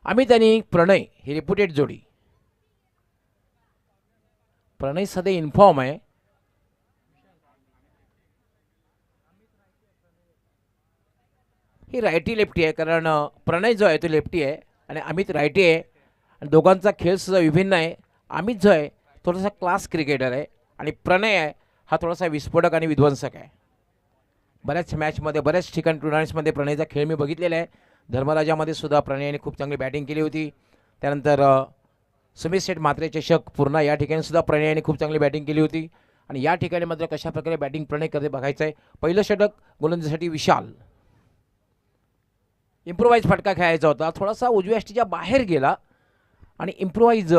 अमित आणि प्रणय ही रेप्युटेड जोडी. प्रणय सध्या इन्फॉर्म आहे. ही रायटी लेफ्टी आहे, कारण प्रणय जो आहे तो लेफ्टी आहे आणि अमित रायटी आहे. आणि दोघांचा खेळ सुद्धा विभिन्न आहे. अमित जो आहे थोडासा क्लास क्रिकेटर आहे आणि प्रणय आहे हा थोडासा विस्फोटक आणि विध्वंसक आहे. बऱ्याच मॅचमध्ये बऱ्याच ठिकाणी टुर्नामेंट्समध्ये प्रणयचा खेळ मी बघितलेला आहे. धर्मराजामध्ये सुद्धा प्रणयने खूप चांगली बॅटिंग केली होती. त्यानंतर सुमित शेठ म्हात्रे चषक पूर्ण या ठिकाणी सुद्धा प्रणयने खूप चांगली बॅटिंग केली होती. आणि या ठिकाणी मात्र कशा प्रकारे बॅटिंग प्रणय करते बघायचं आहे. पहिलं षटक गोलंदाजीसाठी विशाल. इम्प्रोवाइज फटका खेळायचा होता, थोडासा उजव्या यष्टीच्या बाहेर गेला आणि इम्प्रोवाइज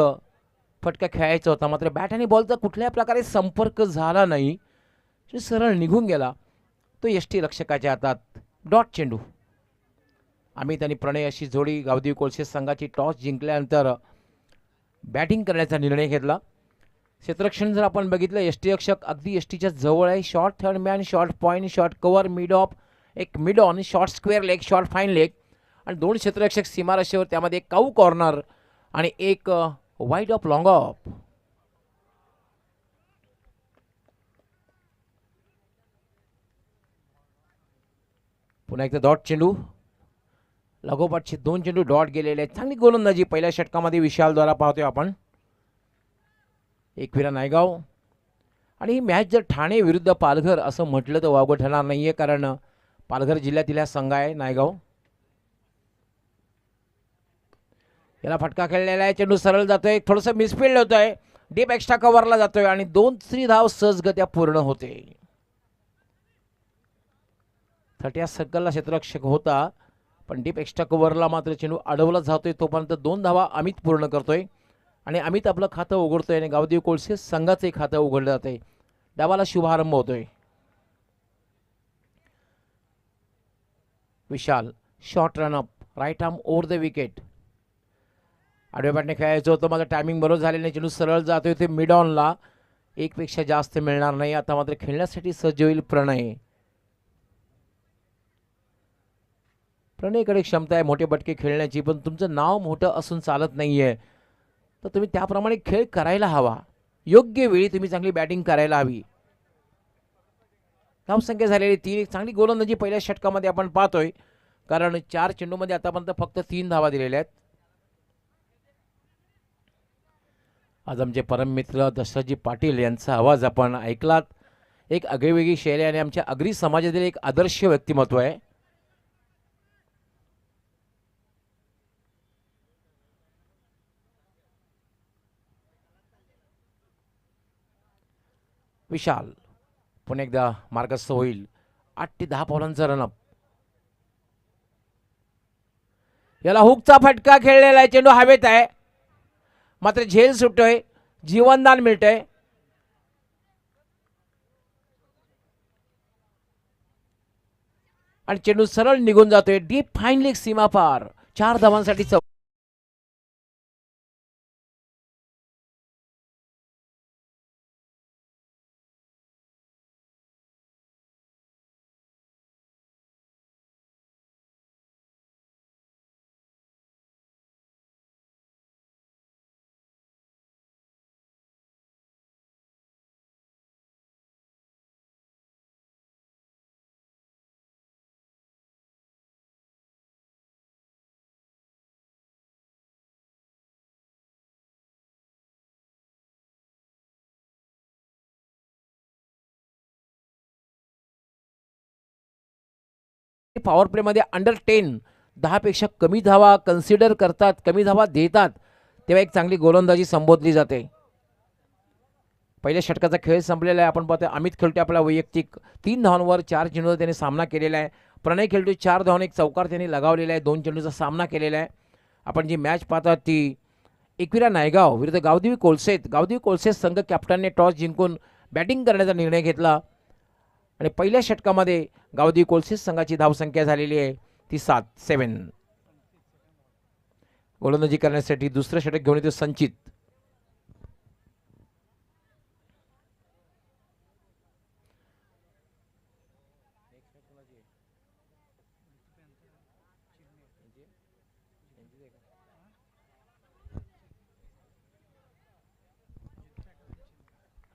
फटका खेळायचा होता. मात्र बॅट आणि बॉलचा कुठल्या प्रकारे संपर्क झाला नाही, सरळ निघून गेला. तो यष्टी रक्षकाच्या हातात. डॉट चेंडू. अमित आणि प्रणय अशी जोडी गावदेवी कोळसे संघाची टॉस जिंकल्यानंतर बॅटिंग करण्याचा निर्णय घेतला. क्षेत्ररक्षण जर आपण बघितलं, यष्टीरक्षक अगदी यष्टीच्या जवळ आहे. Short third man, short point, short cover, mid off, एक mid on, short square leg, short fine leg आणि दोन क्षेत्ररक्षक सीमारेषेवर, त्यामध्ये काऊ कॉर्नर आणि एक वाईड ऑफ लॉंग ऑफ. पुन्हा एकदा डॉट चेंडू. लागोपाठचे दोन चेंडू डॉट गेलेले आहेत. चांगली गोलंदाजी पहिल्या षटकामध्ये विशालद्वारा पाहतोय आपण. एकविरा नायगाव. आणि ही मॅच जर ठाणे विरुद्ध पालघर असं म्हटलं तर वावगं ठरणार नाही आहे, कारण पालघर जिल्ह्यातील हा संघ आहे नायगाव. याला फटका खेळलेला आहे. चेंडू सरळ जातोय, थोडंसं मिसफिल्ड होत आहे, डीप एक्स्ट्रा कव्हरला जातोय आणि 2 धाव सहजगत्या पूर्ण होते. थर्ट्या सर्कलला क्षेत्ररक्षक होता, पण डीप एक्स्ट्रा कव्हरला मात्र चेंडू अडवला जातोय. तोपर्यंत 2 धावा अमित पूर्ण करतोय आणि अमित आपलं खातं उघडतोय आणि गावदेवी कोळसे संघाचे खातं उघडलं जाते. डावाला शुभारंभ होतोय. Vishal short run up, right arm over the wicket. आडव्या बॅटने खेळायचं होतं, माझं टायमिंग बरोबर झालेलं नाही. चेंडू सरळ जातोय ते मिड ऑनला. एकपेक्षा जास्त मिळणार नाही. आता मात्र खेळण्यासाठी सज्ज होईल प्रणय. प्रणयकडे क्षमता आहे मोठे बटके खेळण्याची, पण तुमचं नाव मोठं असून चालत नाहीये. तर तुम्ही त्याप्रमाणे खेळ करायला हवा. योग्य वेळी तुम्ही चांगली बॅटिंग करायला हवी. धावसंख्या झालेली 3. एक चांगली गोलंदाजी पहिल्या षटकामध्ये आपण पाहतोय, कारण 4 चेंडूमध्ये आतापर्यंत फक्त 3 धावा दिलेल्या आहेत. आज आमचे परममित्र दशरथजी पाटील यांचा आवाज आपण ऐकलात. एक आगळीवेगळी शैली आणि आमच्या आगरी समाजातील एक आदर्श व्यक्तिमत्व आहे. विशाल पुन्हा एकदा मार्गस्थ होईल. 8 ते 10 बॉलांचा रनअप. याला हुकचा फटका खेळलेला आहे. चेंडू हवेत आहे, मात्र झेल सुटतोय, जीवनदान मिळतंय. आणि चेंडू सरळ निघून जातोय. डीप फाईन लेग सीमा पार. 4 धावांसाठी पॉवर प्लेमध्ये अंडर 10, 10पेक्षा कमी धावा कन्सिडर करतात, कमी धावा देतात, तेव्हा एक चांगली गोलंदाजी संबोधली जाते. पहिल्या षटकाचा खेळ संपलेला आहे. आपण पाहतोय अमित खेळतोय आपला वैयक्तिक 3 धावांवर 4 चेंडूवर त्याने सामना केलेला आहे. प्रणय खेळतोय 4 धावांवर एक चौकार त्याने लगावलेला आहे. 2 चेंडूचा सामना केलेला आहे. आपण जी मॅच पाहतात ती एकविरा नायगाव विरुद्ध गावदेवी कोळसे. गावदेवी कोळसे संघ कॅप्टनने टॉस जिंकून बॅटिंग करण्याचा निर्णय घेतला आणि पहिल्या षटकामध्ये गावदेवी कोळसे संघाची धावसंख्या झालेली आहे ती 7. गोलंदाजी करण्यासाठी दुसरं षटक घेऊन येतो संचित.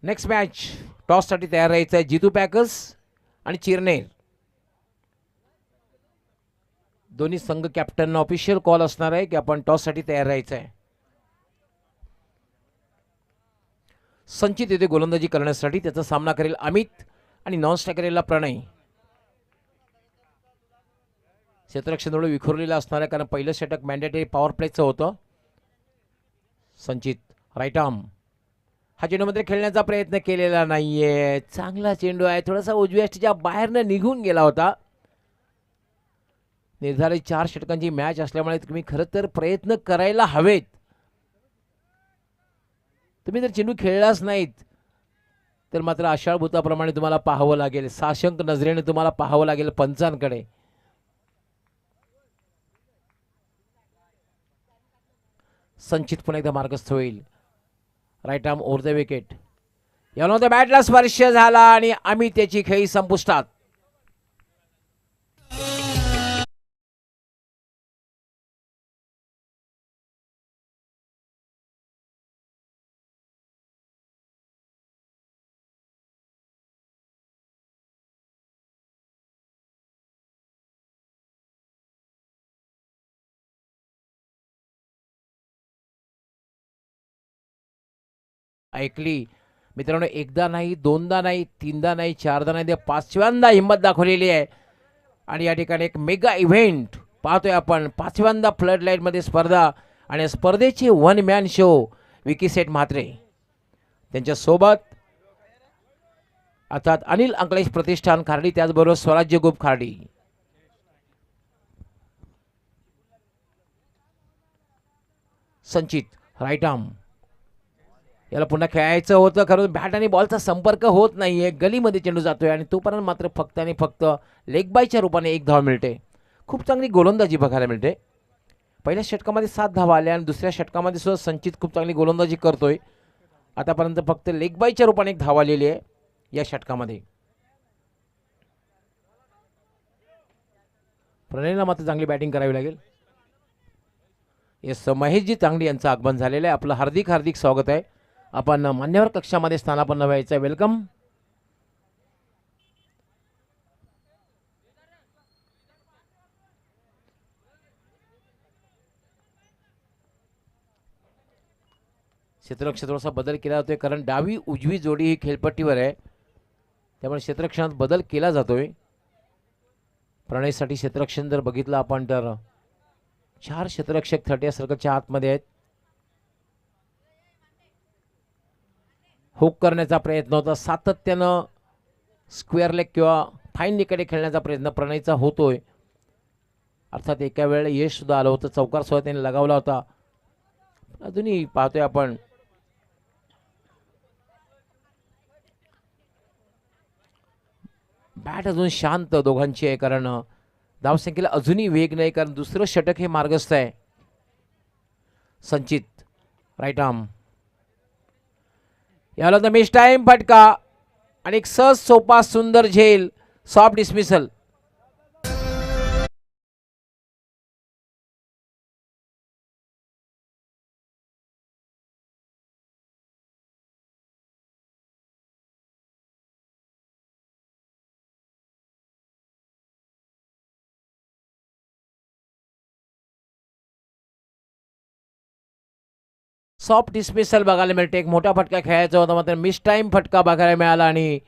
नेक्स्ट मॅच टॉससाठी तयार राहायचं आहे जितू पॅकर्स आणि चिरनेर. दोन्ही संघ कॅप्टनना ऑफिशियल कॉल असणार आहे की आपण टॉससाठी तयार राहायचं आहे. संचित येथे गोलंदाजी करण्यासाठी, त्याचा सामना करेल अमित आणि नॉन स्ट्रायकरला प्रणय. क्षेत्ररक्षण थोडं विखुरलेलं असणार आहे कारण पहिलं षटक मॅन्डेटरी पॉवर प्लेचं होतं. संचित राईट आर्म, हा चेंडूमध्ये खेळण्याचा प्रयत्न केलेला नाहीये. चांगला चेंडू आहे, थोडासा उजव्या यष्टीच्या बाहेरनं निघून गेला होता. निर्धारित 4 षटकांची मॅच असल्यामुळे तुम्ही खरं तर प्रयत्न करायला हवेत. तुम्ही जर चेंडू खेळलाच नाहीत तर मात्र आषाढ भूताप्रमाणे तुम्हाला पाहावं लागेल, साशंक नजरेने तुम्हाला पाहावं लागेल पंचांकडे. संचित पुन्हा एकदा मार्गस्थ होईल. Right arm over the wicket. यानंतर बॅटला स्पर्श झाला आणि आम्ही त्याची खेळी संपुष्टात. ऐकली मित्रांनो, एकदा नाही, दोनदा नाही, तीनदा नाही, चारदा नाही, 5व्यांदा हिंमत दाखवलेली आहे. आणि या ठिकाणी एक मेगा इव्हेंट पाहतोय आपण. 5व्यांदा फ्लड लाईटमध्ये स्पर्धा आणि स्पर्धेचे वन मॅन शो विकी सेठ म्हात्रे त्यांच्यासोबत अर्थात अनिल अंकलेश प्रतिष्ठान खार्डी, त्याचबरोबर स्वराज्य ग्रुप खार्डी. संचित राईट आर्म, याला पुन्हा खेळायचं होतं खरं बॅट आणि बॉलचा संपर्क होत नाहीये. गलीमध्ये चेंडू जातोय आणि तोपर्यंत मात्र फक्त आणि फक्त लेग बायच्या रूपाने 1 धाव मिळते. खूप चांगली गोलंदाजी बघायला मिळते. पहिल्या षटकामध्ये 7 धावा आल्या आणि दुसऱ्या षटकामध्ये सुद्धा संचित खूप चांगली गोलंदाजी करतोय. आतापर्यंत फक्त लेग बायच्या रूपाने 1 धाव आलेली आहे या षटकामध्ये. प्रणयला मात्र चांगली बॅटिंग करावी लागेल. येस, महेशजी चांगली यांचं आगमन झालेलं आहे. आपलं हार्दिक हार्दिक स्वागत आहे. आपण मान्यवर कक्षामध्ये स्थानापन्न व्हायचं आहे. वेलकम. क्षेत्ररक्षण थोडासा बदल केला जातोय कारण डावी उजवी जोडी ही खेळपट्टीवर आहे, त्यामुळे क्षेत्ररक्षणात बदल केला जातोय. प्रणयसाठी क्षेत्ररक्षण जर बघितलं आपण तर 4 क्षेत्ररक्षक 30 सर्कलच्या आतमध्ये आहेत. हुक करण्याचा प्रयत्न होता, सातत्यानं स्क्वेअर लेग किंवा फाईन लेगकडे खेळण्याचा प्रयत्न प्रणयचा होतोय. अर्थात एका वेळेला यश सुद्धा आलं होतं, चौकार सुद्धा त्याने लगावला होता. अजूनही पाहतोय आपण बॅट अजून शांत दोघांची आहे कारण धावसंख्येला अजूनही वेग नाही कारण दुसरं षटक हे मार्गस्थ आहे. संचित राईट आर्म, याला तर मिस टाइम फटका आणि एक सहज सोपा सुंदर झेल, सॉफ्ट डिसमिसल. सॉफ्ट डिसमिसल बघायला मिळते. एक मोठा फटका खेळायचा होता मात्र मिस टाइम फटका बघायला मिळाला आणि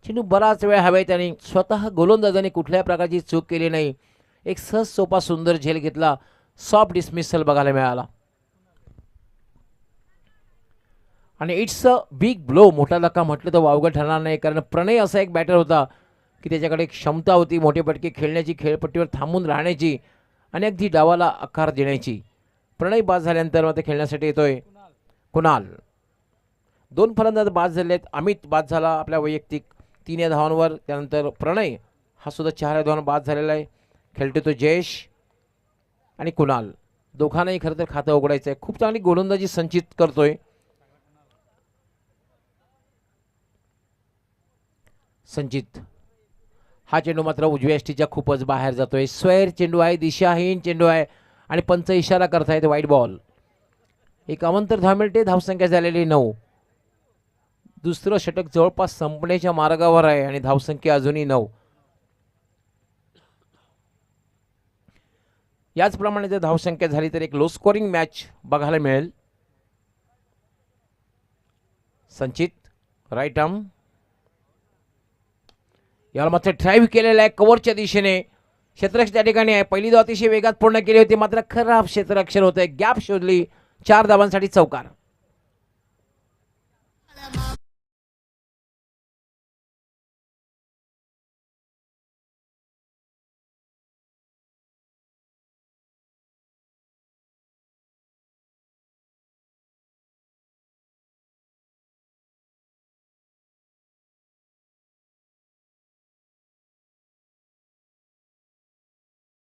चेंडू बराच वेळ हवेत आणि स्वतः गोलंदाजाने कुठल्याही प्रकारची चूक केली नाही. एक सहज सोपा सुंदर झेल घेतला, सॉफ्ट डिसमिसल बघायला मिळाला. आणि इट्स अ बिग ब्लो, मोठा धक्का म्हटलं तर वावगं ठरणार नाही कारण प्रणय असा एक बॅटर होता की त्याच्याकडे एक क्षमता होती मोठे फटके खेळण्याची, खेळपट्टीवर थांबून राहण्याची आणि अगदी डावाला आकार देण्याची. प्रणय बाद झाल्यानंतर मात्र खेळण्यासाठी येतोय कुणाल. 2 फलंदाज बाद झाले आहेत. अमित बाद झाला आपल्या वैयक्तिक 3 या धावांवर, त्यानंतर प्रणय हा सुद्धा 4 या धावांवर बाद झालेला आहे. खेळतो तो जयेश आणि कुणाल, दोघांनाही खरं तर खातं उघडायचं आहे. खूप चांगली गोलंदाजी संचित करतोय. संचित हा चेंडू मात्र उजव्या यष्टीच्या खूपच बाहेर जातोय. स्वैर चेंडू आहे, दिशाहीन चेंडू आहे आणि पंच इशारा करतायत वाईट बॉल. एक अवंतर धाव मिळते. धावसंख्या झालेली 9. दुसरं षटक जवळपास संपण्याच्या मार्गावर आहे आणि धावसंख्या अजूनही 9. याचप्रमाणे जर धावसंख्या झाली तर एक लो स्कोरिंग मॅच बघायला मिळेल. संचित राईट आर्म याला मात्र ड्राईव्ह केलेला आहे कव्हरच्या दिशेने. क्षेत्ररक्षक त्या ठिकाणी आहे. पहिली धाव अतिशय वेगात पूर्ण केली होती मात्र खराब क्षेत्ररक्षण होतंय. गॅप शोधली. 4 धावांसाठी चौकार.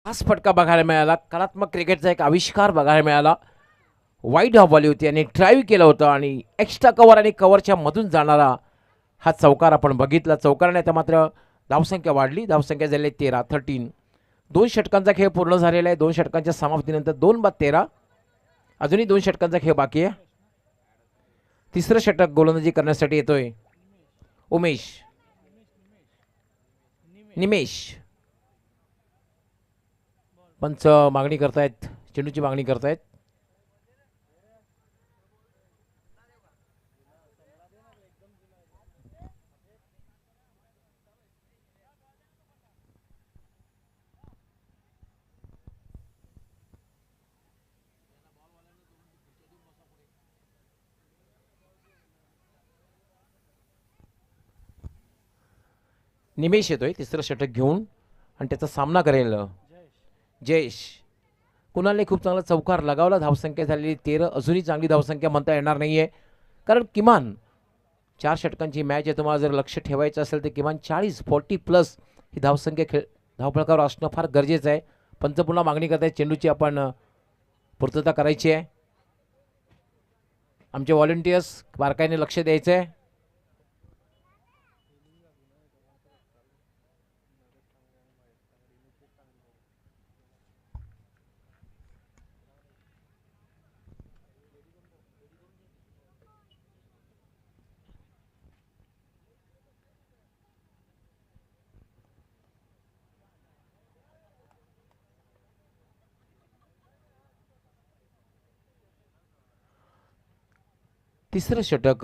खास फटका बघायला मिळाला. कलात्मक क्रिकेटचा एक आविष्कार बघायला मिळाला. वाईड हवाली होती आणि ड्राईव्ह केलं होतं आणि एक्स्ट्रा कव्हर आणि कव्हरच्या मधून जाणारा हा चौकार आपण बघितला. चौकाराने आता मात्र धावसंख्या वाढली. धावसंख्या झाली 13. 2 षटकांचा खेळ पूर्ण झालेला आहे. 2 षटकांच्या समाप्तीनंतर 2 बाद 13. अजूनही 2 षटकांचा खेळ बाकी आहे. तिसरं षटक गोलंदाजी करण्यासाठी येतोय निमेश. पंच मागणी करतायत. चेंडूची मागणी करतायत. निमेश येतोय तिसरं षटक घेऊन आणि त्याचा सामना करेल जयेश. कुणालने खूप चांगला चौकार लगावला. धावसंख्या झालेली 13. अजूनही चांगली धावसंख्या म्हणता येणार नाहीये कारण किमान 4 षटकांची मॅच आहे. तुम्हाला जर लक्ष ठेवायचं असेल तर किमान 40+ ही धावसंख्या धावफलकावर असणं फार गरजेचं आहे. पंच पुन्हा मागणी करतायत. चेंडूची आपण पूर्तता करायची आहे. आमचे व्हॉलंटियर्स बारकाईने लक्ष द्यायचं आहे. तिसरं षटक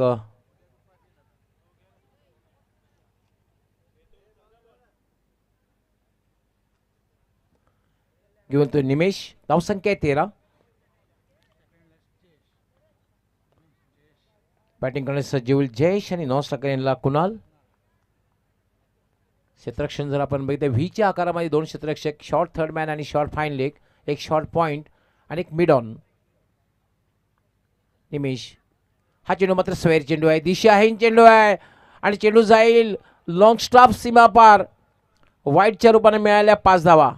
घेऊन तो निमेश. धावसंख्या 13. बॅटिंग करण्यास सज्ज होईल जयेश आणि नॉन स्ट्रायकर कुणाल. क्षेत्ररक्षण जर आपण बघितलं व्हीच्या आकारामध्ये 2 क्षेत्ररक्षक, शॉर्ट थर्ड मॅन आणि शॉर्ट फाईन लेग, एक शॉर्ट पॉइंट आणि एक मिड ऑन. निमेश हा चेंडू मात्र स्वेअर चेंडू आहे. दिशाहीन चेंडू आहे आणि चेंडू जाईल लॉंग स्टॉप सीमा पार. वाईटच्या रूपाने मिळाल्या 5 धावा.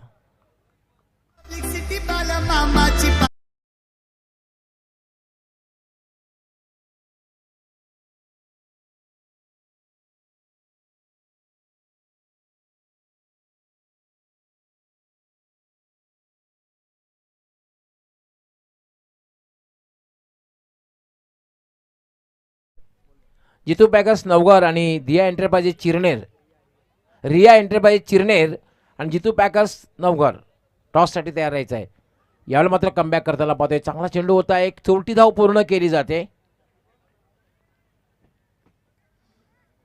जितू पॅकर्स नवघर आणि रिया एंटरप्राइजेस चिरनेर आणि जितू पॅकर्स नवघर टॉससाठी तयार राहायचं आहे. यावेळी मात्र कमबॅक करताना पाहतोय. चांगला चेंडू होता. एक 40 धाव पूर्ण केली जाते.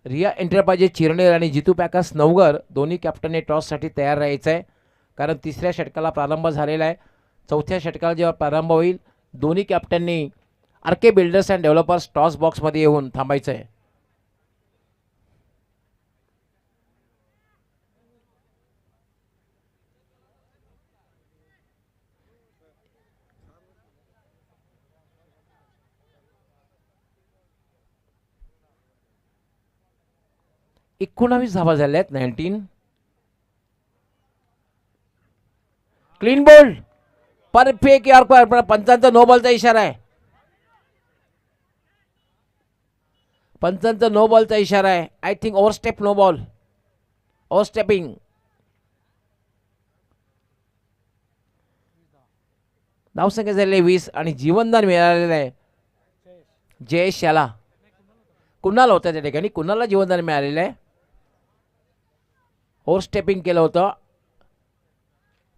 रिया एंटरप्राइजेस चिरनेर आणि जितू पॅकर्स नवघर दोन्ही कॅप्टनने टॉससाठी तयार राहायचं आहे कारण तिसऱ्या षटकाला प्रारंभ झालेला आहे. चौथ्या षटकाला जेव्हा प्रारंभ होईल दोन्ही कॅप्टननी RK builders and developers toss बॉक्समध्ये येऊन थांबायचं आहे. एकोणावीस धावा झाल्या आहेत. 19. क्लीन बोल्ड परफेक्ट यार. पंचांचा नो बॉलचा इशारा आहे. पंचांचा नो बॉलचा इशारा आहे. I think overstep no ball. Overstepping. धावसंख्या झालेली 20 आणि जीवनदान मिळालेलं आहे जयेश याला. कुणाल होता त्या ठिकाणी, कुणालला जीवनदान मिळालेलं आहे. ओव्हर स्टेपिंग केलं होतं,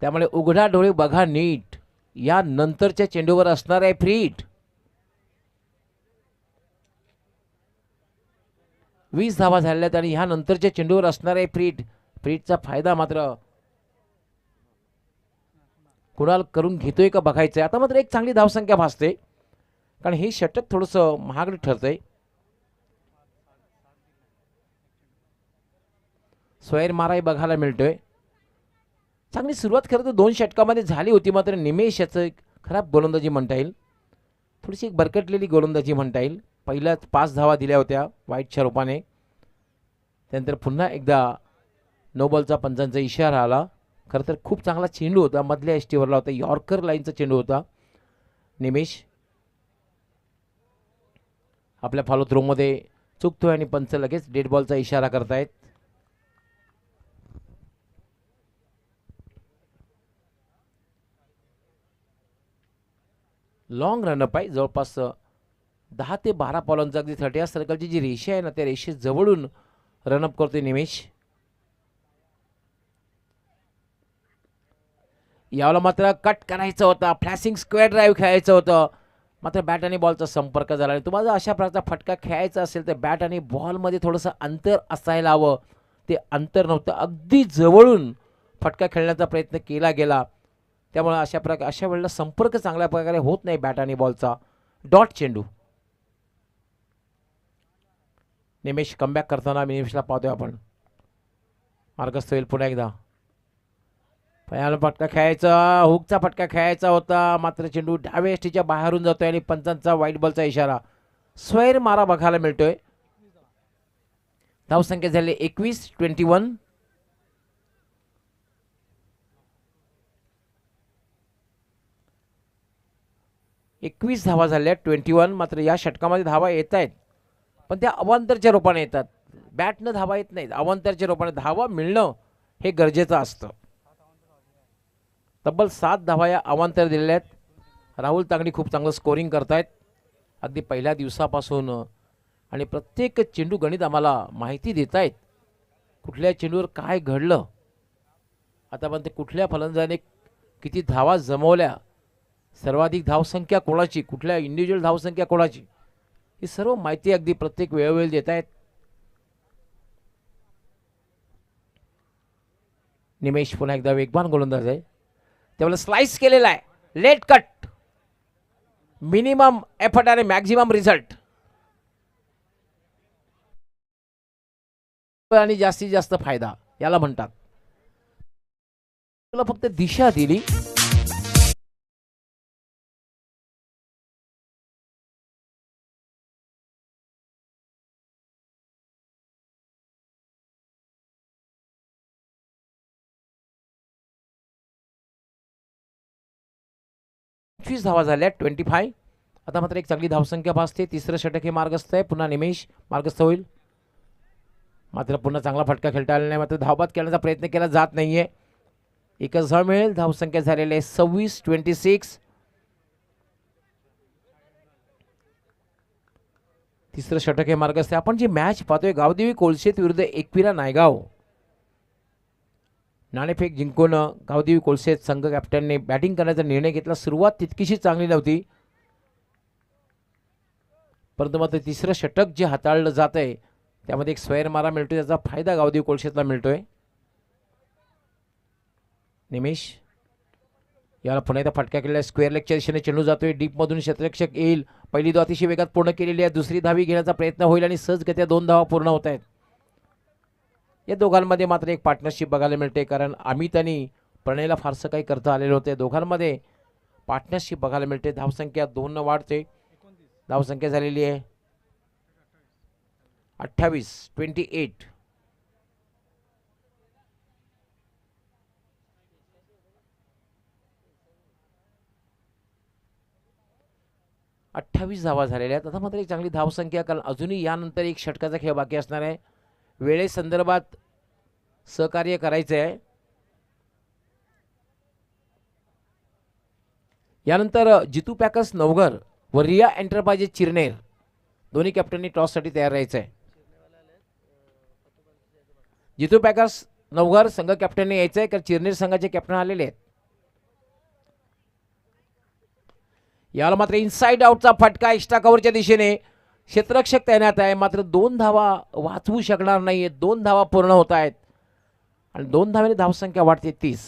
त्यामुळे उघडा डोळे बघा नीट. या नंतरच्या चेंडूवर असणार आहे फ्री हिट. 20 धावा झालेल्या आहेत आणि ह्या नंतरच्या चेंडूवर असणार आहे फ्री हिट. फ्री हिटचा फायदा मात्र कुणाल करून घेतोय का बघायचंय. आता मात्र एक चांगली धावसंख्या भासते, कारण हे षटक थोडंसं महागडं ठरतंय. स्वैर माराही बघायला मिळतोय. चांगली सुरुवात खरं तर 2 षटकामध्ये झाली होती, मात्र निमेश याचं एक खराब गोलंदाजी म्हणता येईल, थोडीशी एक बरकटलेली गोलंदाजी म्हणता येईल. पहिल्याच 5 धावा दिल्या होत्या वाईटच्या रूपाने, त्यानंतर पुन्हा एकदा नो बॉलचा पंचांचा इशारा आला. खरं तर खूप चांगला चेंडू होता, मधल्या एसटीवरला होता, यॉर्कर लाईनचा चेंडू होता. निमेश आपल्या फॉलो थ्रोमध्ये चुकतोय आणि पंच लगेच डेड बॉलचा इशारा करतायत. लॉंग रनअप आहे, जवळपास 10 ते 12 बॉलांचा अगदी 30 सर्कलची जी रेषा आहे ना, त्या रेषे जवळून रनअप करतोय निमेश. याला मात्र कट करायचं होतं, फ्लॅशिंग स्क्वेअर ड्राईव्ह खेळायचं होतं, मात्र बॅट आणि बॉलचा संपर्क झाला. आणि तुम्हाला अशा प्रकारचा फटका खेळायचा असेल तर बॅट आणि बॉलमध्ये थोडंसं अंतर असायला हवं. ते अंतर नव्हतं, अगदी जवळून फटका खेळण्याचा प्रयत्न केला गेला, त्यामुळे अशा वेळेला संपर्क चांगल्या प्रकारे होत नाही बॅट आणि बॉलचा. डॉट चेंडू. निमेश कमबॅक करताना निमेशला पाहतोय आपण. मार्गस्थ होईल पुन्हा एकदा. पहिला फटका खेळायचा, हुकचा फटका खेळायचा होता, मात्र चेंडू डाव्या एसटीच्या बाहेरून जातोय आणि पंचांचा वाईट बॉलचा इशारा. स्वैर मारा बघायला मिळतोय. धावसंख्या झाली 21-21. धावा झाल्या 21. मात्र या षटकामध्ये धावा येत आहेत, पण त्या अवांतरच्या रूपाने येतात. बॅटनं धावा येत नाहीत, अवांतरच्या रूपाने धावा मिळणं हे गरजेचं असतं. तब्बल 7 धावा या अवांतर दिलेल्या आहेत. राहुल तांगडी खूप चांगलं स्कोरिंग करतायत अगदी पहिल्या दिवसापासून, आणि प्रत्येक चेंडू गणित आम्हाला माहिती देत आहेत, कुठल्या चेंडूवर काय घडलं, आतापर्यंत कुठल्या फलंदाजाने किती धावा जमवल्या, सर्वाधिक धावसंख्या कोणाची, कुठल्या इंडिव्हिज्युअल धावसंख्या कोणाची, ही सर्व माहिती अगदी प्रत्येक वेळोवेळी देत आहेत. निमेश पुन्हा एकदा वेगवान गोलंदाज आहे, त्यावेळेला स्लाइस केलेला आहे, लेट कट, मिनिमम एफर्ट आणि मॅक्झिमम रिझल्ट, आणि जास्तीत जास्त फायदा याला म्हणतात. तुला फक्त दिशा दिली, धावा झाल्या 25. आता मात्र एक चांगली धावसंख्या भासते. तिसरं षटक हे मार्गस्थ आहे, पुन्हा निमेश मार्गस्थ होईल, मात्र पुन्हा चांगला फटका खेळता आला नाही, मात्र धावबाद करण्याचा प्रयत्न केला जात नाहीये. एकच धाव मिळेल. धावसंख्या झालेली आहे 26-26. तिसरं षटक हे मार्गस्थ आहे. आपण जी मॅच पाहतोय गावदेवी कोळशेत विरुद्ध एकविरा नायगाव, नाणेफेक जिंकून गावदेवी कोळशेत संघ कॅप्टनने बॅटिंग करण्याचा निर्णय घेतला. सुरुवात तितकीशी चांगली नव्हती, परंतु मात्र तिसरं षटक जे हाताळलं जात आहे त्यामध्ये एक स्वैर मारा मिळतोय, त्याचा फायदा गावदेवी कोळशेतला मिळतोय. निमेश याला पुन्हा एकदा फटका केलेला, स्क्वेअर लेगच्या दिशेने चेंडू जातोय, डीपमधून क्षेत्ररक्षक येईल. पहिली धाव अतिशय वेगात पूर्ण केलेली आहे, दुसरी धावी घेण्याचा प्रयत्न होईल आणि सहजगत्या 2 धावा पूर्ण होत आहेत. या दोघांमध्ये मात्र एक पार्टनरशिप बघायला मिळते, कारण अमित आणि प्रणयला फारसं काही करता आलेलं होते. दोघांमध्ये पार्टनरशिप बघायला मिळते. धावसंख्या 2 वाढते. धावसंख्या झालेली आहे 28-28. धावा झालेल्या आहेत. आता मात्र एक चांगली धावसंख्या, कारण अजूनही यानंतर एक षटकाचा खेळ बाकी असणार आहे. वेळेसंदर्भात सहकार्य करायचं आहे. यानंतर जितू पॅकर्स नवघर व रिया एंटरप्राइजेस चिरनेर दोन्ही कॅप्टननी टॉससाठी तयार राहायचं आहे. जितू पॅकर्स नवघर संघ कॅप्टनने यायचं आहे, कारण चिरनेर संघाचे कॅप्टन आलेले आहेत. याला मात्र इनसाइड आउटचा फटका एक्स्ट्रा कव्हरच्या दिशेने. क्षेत्ररक्षक तैनात आहे, मात्र 2 धावा वाचवू शकणार नाहीये. 2 धावा पूर्ण होत आहेत आणि 2 धावेने धावसंख्या वाढते 30.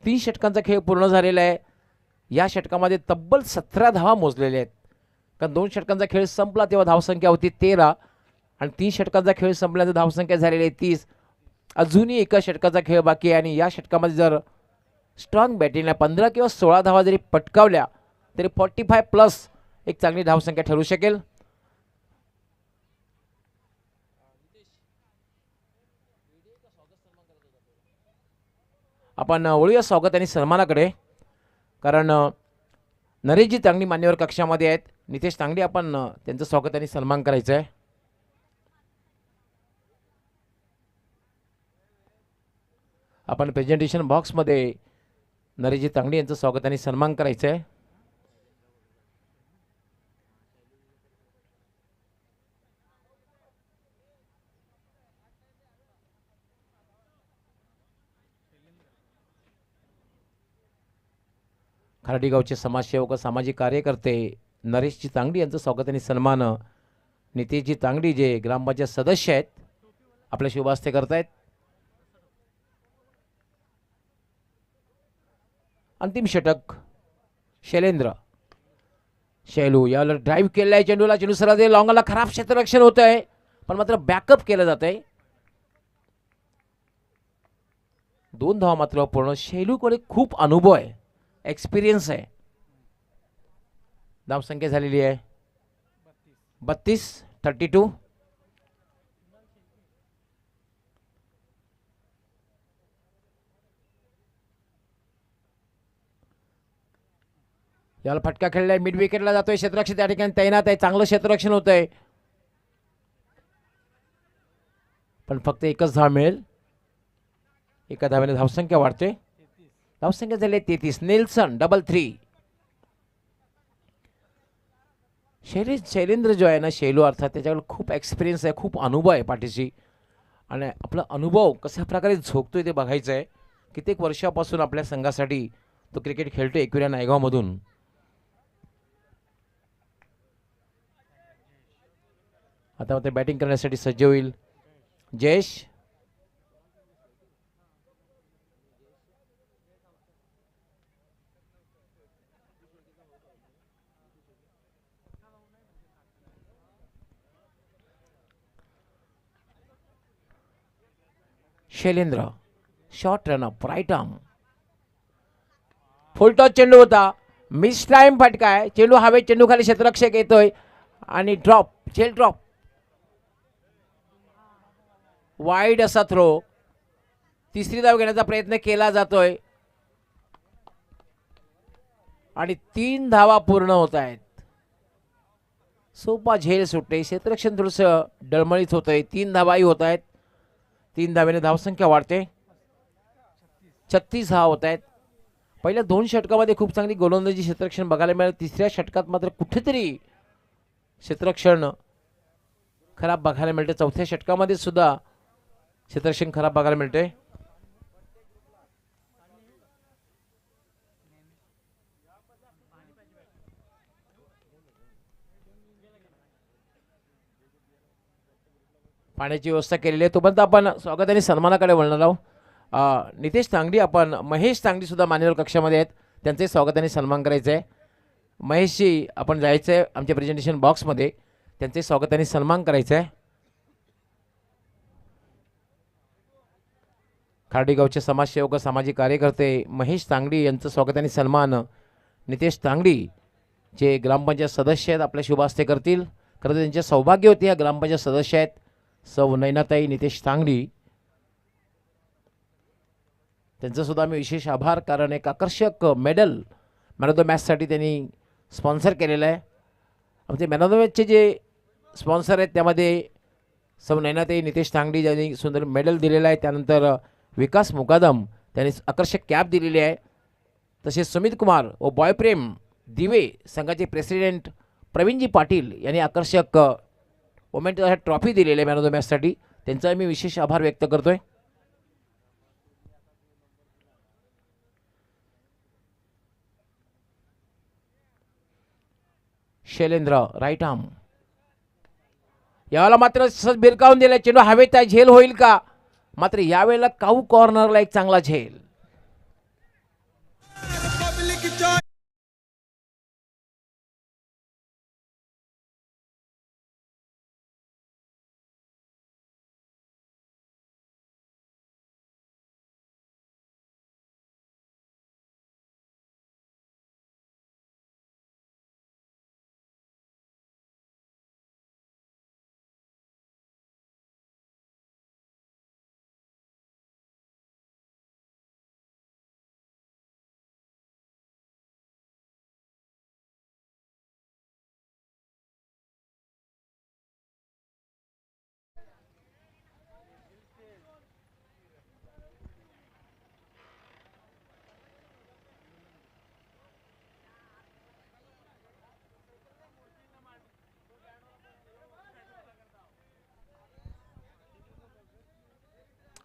3 षटकांचा खेळ पूर्ण झालेला आहे. या षटकामध्ये तब्बल 17 धावा मोजलेल्या आहेत, कारण 2 षटकांचा खेळ संपला तेव्हा धावसंख्या होती 13 आणि 3 षटकांचा खेळ संपल्यानंतर धावसंख्या झालेली आहे 30. अजूनही एका षटकाचा खेळ बाकी आहे आणि या षटकामध्ये जर स्ट्रॉंग बॅटिंगला 15 किंवा 16 धावा जरी पटकावल्या तरी 45+ एक चांगली धावसंख्या ठरू शकेल. आपण वळूया स्वागत आणि सन्मानाकडे, कारण नरेशजी तांगडी मान्यवर कक्षामध्ये आहेत. नितेश तांगडी आपण त्यांचं स्वागत आणि सन्मान करायचं आहे. आपण प्रेझेंटेशन बॉक्समध्ये नरेशजी तांगडी यांचं स्वागत आणि सन्मान करायचं आहे. खराडी गावचे समाजसेवक सामाजिक कार्यकर्ते नरेशजी तांगडी यांचं स्वागत आणि सन्मान नितेशजी तांगडी जे ग्रामपंचायत सदस्य आहेत आपल्या शुभास्ते करतायत. अंतिम षटक शैलू याला ड्राईव्ह केलेला आहे. चेंडू सरळ दे लॉंगला. खराब क्षेत्ररक्षण होत आहे, पण मात्र बॅकअप केलं जात आहे. 2 धावा मात्र पूर्ण. शैलूकडे खूप अनुभव आहे, एक्सपिरियन्स आहे. धावसंख्या झालेली आहे 32. याला फटका खेळलाय, मिड विकेटला जातोय. क्षेत्ररक्षक त्या ठिकाणी तैनात आहे. चांगलं क्षेत्ररक्षण होत आहे, पण फक्त एकच धाव मिळेल. एका धाव्याने धावसंख्या वाढते. धावसंख्या झाली 33. Nelson double 3. शैलेंद्र जो आहे ना, शैलू अर्थात त्याच्याकडे खूप एक्सपिरियन्स आहे, खूप अनुभव आहे पाठीशी, आणि आपला अनुभव कशा प्रकारे झोकतोय ते बघायचं आहे. कित्येक वर्षापासून आपल्या संघासाठी तो क्रिकेट खेळतोय एकविरा नायगावमधून. आता ते बॅटिंग करण्यासाठी सज्ज होईल Jayesh. Shailendra short run up right arm. Full toss चेंडू होता, मिस टाइम फटका आहे. चेंडू हवेत, चेंडू खाली क्षेत्ररक्षक येतोय आणि झेल ड्रॉप. वाईड असा थ्रो. 3री धाव घेण्याचा प्रयत्न केला जातोय आणि 3 धावा पूर्ण होत आहेत. सोपा झेल सुटते. क्षेत्ररक्षण थोडस डळमळीत होतंय. 3 धावाही होत आहेत. 3 धावेने धावसंख्या वाढते. 36 धावा होत आहेत. पहिल्या 2 षटकामध्ये खूप चांगली गोलंदाजी क्षेत्ररक्षण बघायला मिळालं. 3ऱ्या षटकात मात्र कुठेतरी क्षेत्ररक्षण खराब बघायला मिळते. 4थ्या षटकामध्ये सुद्धा क्षेत्ररक्षण खराब बघायला मिळते. पाण्याची व्यवस्था केलेली आहे. तोपर्यंत आपण स्वागत आणि सन्मानाकडे वळणार आहोत. नितेश तांगडी आपण महेश तांगडी सुद्धा मान्यवर कक्षामध्ये आहेत, त्यांचे स्वागत आणि सन्मान करायचं आहे. महेशजी आपण जायचं आहे आमच्या प्रेझेंटेशन बॉक्समध्ये, त्यांचे स्वागत आणि सन्मान करायचं आहे. खार्डी गावचे समाजसेवक सामाजिक कार्यकर्ते महेश तांगडी यांचं स्वागत आणि सन्मान नितेश तांगडी जे ग्रामपंचायत सदस्य आहेत आपल्या शुभास्ते करतील. खरं तर त्यांचे सौभाग्य होते या ग्रामपंचायत सदस्य आहेत सौ नैनाताई नितेश तांगडी. त्यांचं सुद्धा मी विशेष आभार, कारण एक आकर्षक मेडल मॅन ऑफ द मॅचसाठी त्यांनी स्पॉन्सर केलेलं आहे. आमचे मॅन ऑफ द मॅचचे जे स्पॉन्सर आहेत त्यामध्ये सौ नैनाताई नितेश तांगडी ज्यांनी सुंदर मेडल दिलेलं आहे. त्यानंतर विकास मुकादम त्यांनी आकर्षक कॅप दिलेली आहे. तसेच सुमित कुमार व बॉयप्रेम दिवे संघाचे प्रेसिडेंट प्रवीणजी पाटील यांनी आकर्षक मोमेंट ट्रॉफी दिलेली आहे मॅन ऑफ द मॅचसाठी. त्यांचा मी विशेष आभार व्यक्त करतोय. शैलेंद्र राईट आर्म, यावेळेला मात्र सहज बिरकावून दिला चेंडू हवेत आहे. झेल होईल का? मात्र यावेळेला काऊ कॉर्नरला एक चांगला झेल.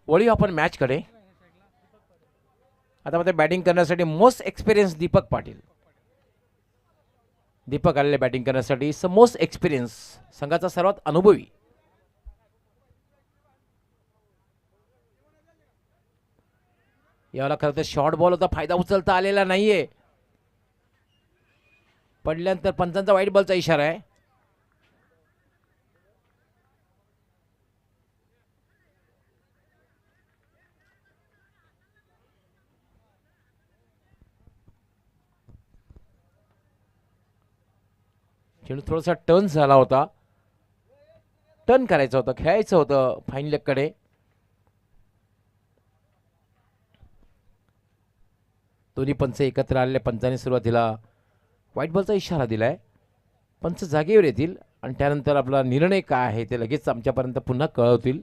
वळी आपण मॅचकडे. आता मध्ये बॅटिंग करण्यासाठी मोस्ट एक्सपिरियन्स दीपक पाटील. दीपक आलेले बॅटिंग करण्यासाठी. मोस्ट एक्सपिरियन्स संघाचा सर्वात अनुभवी. याला खरं तर शॉर्ट बॉल होता, फायदा उचलता आलेला नाहीये. पडल्यानंतर पंचांचा वाईट बॉलचा इशारा आहे. चेंडू थोडासा टर्न झाला होता, टर्न करायचं होतं, खेळायचं होतं फाईन लेगकडे. दोन्ही पंच एकत्र आलेले. पंचाने सुरुवातीला व्हाईट बॉलचा इशारा दिलाय. पंच जागेवर येतील आणि त्यानंतर आपला निर्णय काय आहे ते लगेच आमच्यापर्यंत पुन्हा कळवतील.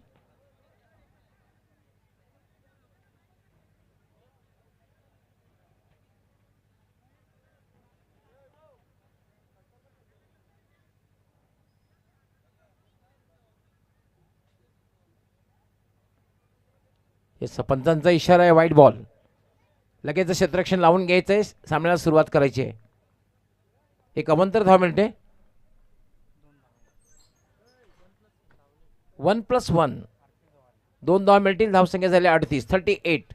पंचांचा इशारा आहे व्हाईट बॉल. लगेच क्षेत्ररक्षण लावून घ्यायचंय, सामन्याला सुरुवात करायची आहे. एक अवंतर धाव मिळते. 1+1 2 धाव मिळतील. धावसंख्या झाली 38.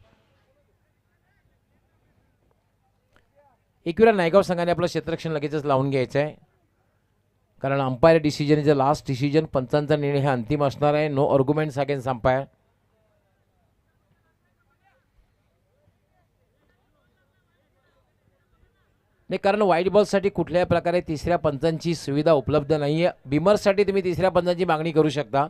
एकविरा नायगाव संघाने आपलं क्षेत्ररक्षण लगेचच लावून घ्यायचं आहे, कारण umpire decision is the last decision. पंचांचा निर्णय हा अंतिम असणार आहे. No arguments against umpire. नाही, कारण व्हाईट बॉलसाठी कुठल्याही प्रकारे तिसऱ्या पंचांची सुविधा उपलब्ध नाही आहे. बिमरसाठी तुम्ही तिसऱ्या पंचांची मागणी करू शकता.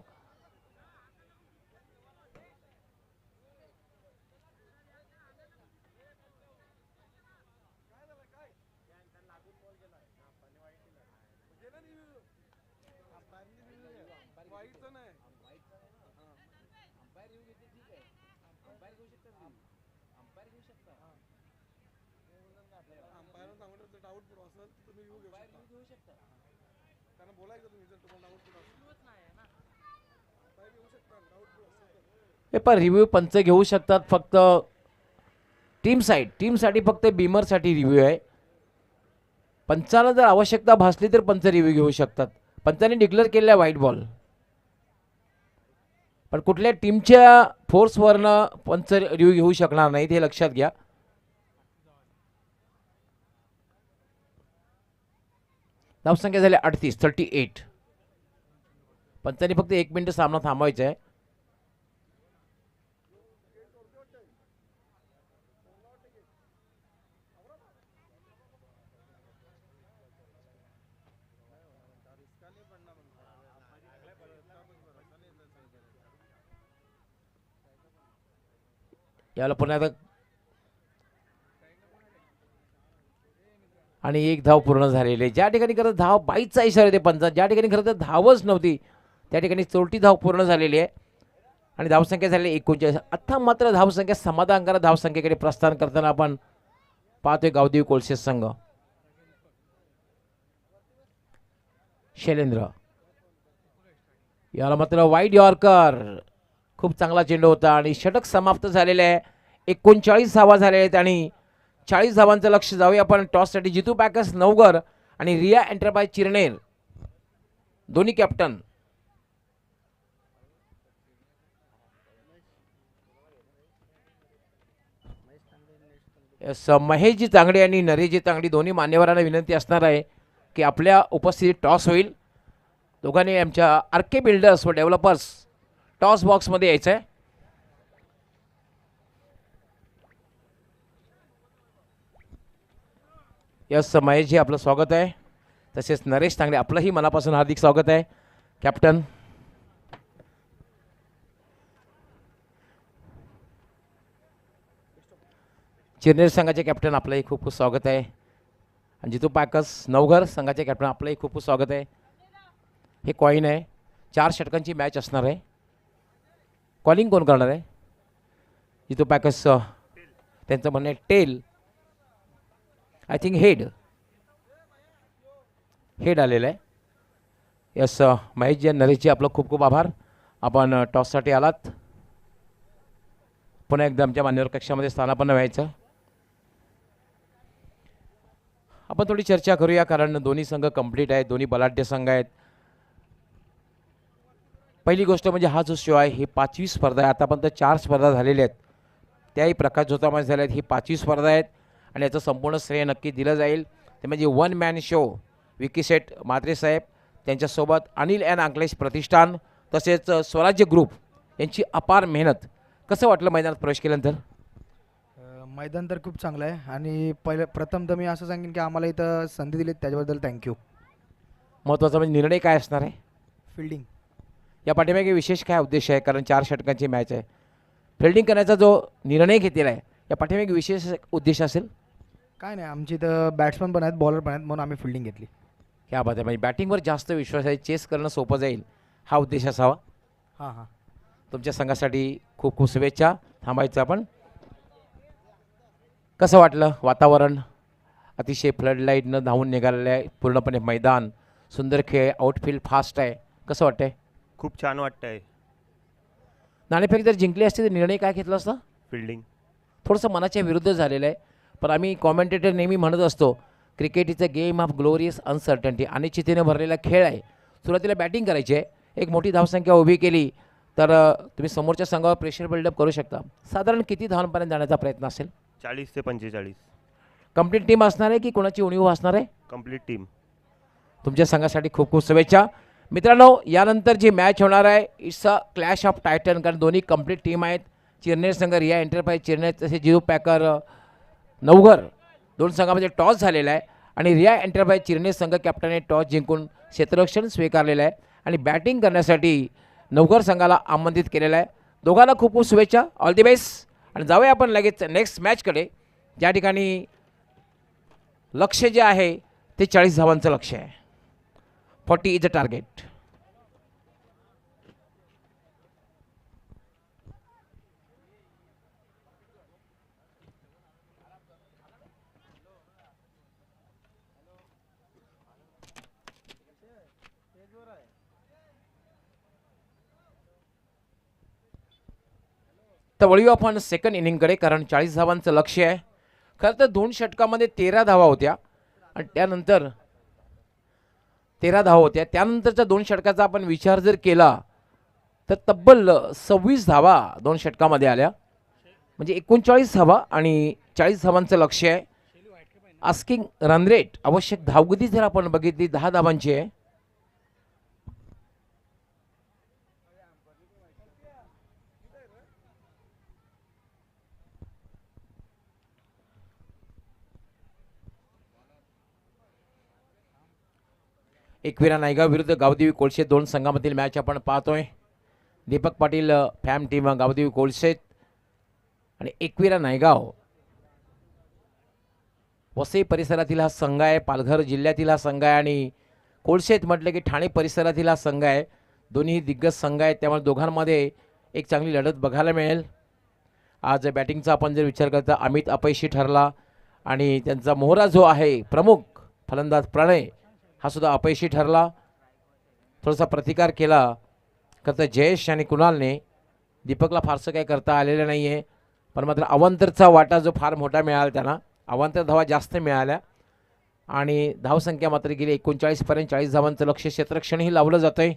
पण रिव्ह्यू पंच घेऊ शकतात फक्त टीमसाठी फक्त बिमरसाठी रिव्ह्यू आहे. पंचाला जर आवश्यकता भासली तर पंच रिव्ह्यू घेऊ शकतात. पंचाने डिक्लेअर केलेला व्हाईट बॉल, पण कुठल्या टीमच्या फोर्सवरनं पंच रिव्ह्यू घेऊ शकणार नाहीत, हे लक्षात घ्या. धावसंख्या झाली 38. पंचाने फक्त 1 मिनिट सामना थांबवायचा आहे. याला पुन्हा आता आणि 1 धाव पूर्ण झालेली आहे. ज्या ठिकाणी खरं धाव बाईचा इशारा येते पंचांत, ज्या ठिकाणी खरं तर धावच नव्हती त्या ठिकाणी 34 धाव पूर्ण झालेली आहे आणि धावसंख्या झाली 39. आता मात्र धावसंख्या समाधानकारक धावसंख्येकडे प्रस्थान करताना आपण पाहतोय गावदेवी कोळशे संघ. शैलेंद्र, याला मात्र वाईड यॉर्कर, खूप चांगला चेंडू होता आणि षटक समाप्त झालेले आहे. 39 धावा झालेल्या आहेत आणि 40 धावांचं लक्ष. जाऊया आपण टॉससाठी. जितू पॅकर्स नवघर आणि रिया एंटरप्राइज चिरनेर दोन्ही कॅप्टन. महेशजी तांगडे आणि नरेशजी तांगडी दोन्ही मान्यवरांना विनंती असणार आहे की आपल्या उपस्थितीत टॉस होईल. दोघांनी आमच्या आरके बिल्डर्स व डेव्हलपर्स टॉस बॉक्समध्ये यायचं आहे. यस महेशजी, आपलं स्वागत आहे. तसेच नरेश तांगडे, आपलंही मनापासून हार्दिक स्वागत आहे. कॅप्टन चिरनेर संघाचे कॅप्टन, आपलंही खूप खूप स्वागत आहे. आणि जितू पॅकर्स नवघर संघाचे कॅप्टन, आपलंही खूप खूप स्वागत आहे. हे कॉईन आहे. 4 षटकांची मॅच असणार आहे. कॉलिंग कोण करणार आहे? जितू पॅकर्स, त्यांचं म्हणणं आहे टेल. आय थिंक हेड आलेलं आहे. यस महेशजी आणि नरेशजी, आपलं खूप खूप आभार. आपण टॉससाठी आलात. पुन्हा एकदा आमच्या मान्यवर कक्षामध्ये स्थानापन्न व्हायचं. आपण थोडी चर्चा करूया, कारण दोन्ही संघ कंप्लीट आहेत, दोन्ही बलाढ्य संघ आहेत. पहिली गोष्ट म्हणजे हा जो शो आहे ही 5वी स्पर्धा आहे. आतापर्यंत 4 स्पर्धा झालेल्या आहेत, त्याही प्रकाश झोतामध्ये झाल्या आहेत. ही 5वी स्पर्धा आहेत आणि याचं संपूर्ण श्रेय नक्की दिलं जाईल ते म्हणजे वन मॅन शो. विकी सेठ म्हात्रे साहेब, त्यांच्यासोबत अनिल एन अंकलेश प्रतिष्ठान, तसेच स्वराज्य ग्रुप यांची अपार मेहनत. कसं वाटलं मैदानात प्रवेश केल्यानंतर? मैदान तर खूप चांगलं आहे आणि प्रथम तर मी असं सांगेन की आम्हाला इथं संधी दिली त्याच्याबद्दल थँक्यू. महत्त्वाचा म्हणजे निर्णय काय असणार आहे? फिल्डिंग. या पाठीमागे विशेष काय उद्देश आहे? कारण 4 षटकांची मॅच आहे. फिल्डिंग करण्याचा जो निर्णय घेतलेला आहे या पाठीमागे विशेष उद्देश असेल? काय नाही, आमची इथं बॅट्समन पण आहेत, बॉलर पण आहेत, म्हणून आम्ही फिल्डिंग घेतली. ह्या बात आहे. म्हणजे बॅटिंगवर जास्त विश्वास आहे, चेस करणं सोपं जाईल, हा उद्देश असावा. हां. तुमच्या संघासाठी खूप खूप शुभेच्छा. थांबायचं आपण. कसं वाटलं वातावरण? अतिशय फ्लडलाईटनं धावून निघालेलं आहे पूर्णपणे मैदान. सुंदर खेळ, आउटफील्ड फास्ट आहे. कसं वाटतंय? खूप छान वाटतंय. नाणेफेक जर जिंकली असती तर निर्णय काय घेतला असता? फिल्डिंग. थोडंसं मनाच्या विरुद्ध झालेलं आहे, पण आम्ही कॉमेंटेटर नेहमी म्हणत असतो cricket is a game of glorious uncertainty. अनिश्चिततेने भरलेला खेळ आहे. सुरुवातीला बॅटिंग करायची आहे, एक मोठी धावसंख्या उभी केली तर तुम्ही समोरच्या संघावर प्रेशर बिल्डअप करू शकता. साधारण किती धावांपर्यंत जाण्याचा प्रयत्न असेल? 40 ते 45. कंप्लीट टीम असणार आहे की कोणाची उणीव असणार आहे? Complete team. तुमच्या संघासाठी खूप खूप शुभेच्छा. मित्रांनो, यानंतर जी मॅच होणार आहे it's a clash of Titan, कारण दोन्ही कंप्लीट टीम आहेत. चिरनेर संघ रिया एंटरप्राइज चिरनेर, तसे जितू पॅकर नवघर, दोन संघामध्ये टॉस झालेला आहे आणि रिया एंटरप्राइज चिरनेर संघ कॅप्टनने टॉस जिंकून क्षेत्ररक्षण स्वीकारलेलं आहे आणि बॅटिंग करण्यासाठी नवघर संघाला आमंत्रित केलेलं आहे. दोघांना खूप खूप शुभेच्छा. All the best. आणि जाऊया आपण लगेच नेक्स्ट मॅचकडे, ज्या ठिकाणी लक्ष जे आहे ते 40 धावांचं लक्ष आहे. 40 इज अ टार्गेट. तर वळूया आपण सेकंड इनिंगकडे, कारण 40 धावांचं लक्ष आहे. खरं तर 2 षटकामध्ये 13 धावा होत्या आणि त्यानंतर 13 धावा होत्या. त्यानंतरच्या 2 षटकाचा आपण विचार जर केला तर तब्बल 26 धावा 2 षटकामध्ये आल्या, म्हणजे 39 धावा आणि 40 धावांचं लक्ष आहे. आस्किंग रन रेट, आवश्यक धावगती जर आपण बघितली 10 धावांची आहे. एकविरा नायगाव विरुद्ध गावदेवी कोळशे, 2 संघामधील मॅच आपण पाहतोय. दीपक पाटील फॅम टीम गावदेवी कोळशे आणि एकविरा नायगाव वसई परिसरातील हा संघ आहे. पालघर जिल्ह्यातील हा संघ आहे आणि कोळशेत म्हटलं की ठाणे परिसरातील हा संघ आहे. दोन्ही दिग्गज संघ आहेत, त्यामुळे दोघांमध्ये एक चांगली लढत बघायला मिळेल. आज बॅटिंगचा आपण जर विचार करता अमित अपयशी ठरला आणि त्यांचा मोहरा जो आहे प्रमुख फलंदाज प्रणय हा सुद्धा अपयशी ठरला. थोडासा प्रतिकार केला करता जयेश आणि कुणालने. दीपकला फारसं काही करता आलेलं नाही आहे, पण मात्र अवंतरचा वाटा जो फार मोठा मिळाला त्यांना, अवंतर धावा जास्त मिळाल्या आणि धावसंख्या मात्र गेली 39पर्यंत. 40 धावांचं लक्ष क्षेत्ररक्षणही लावलं जातं आहे.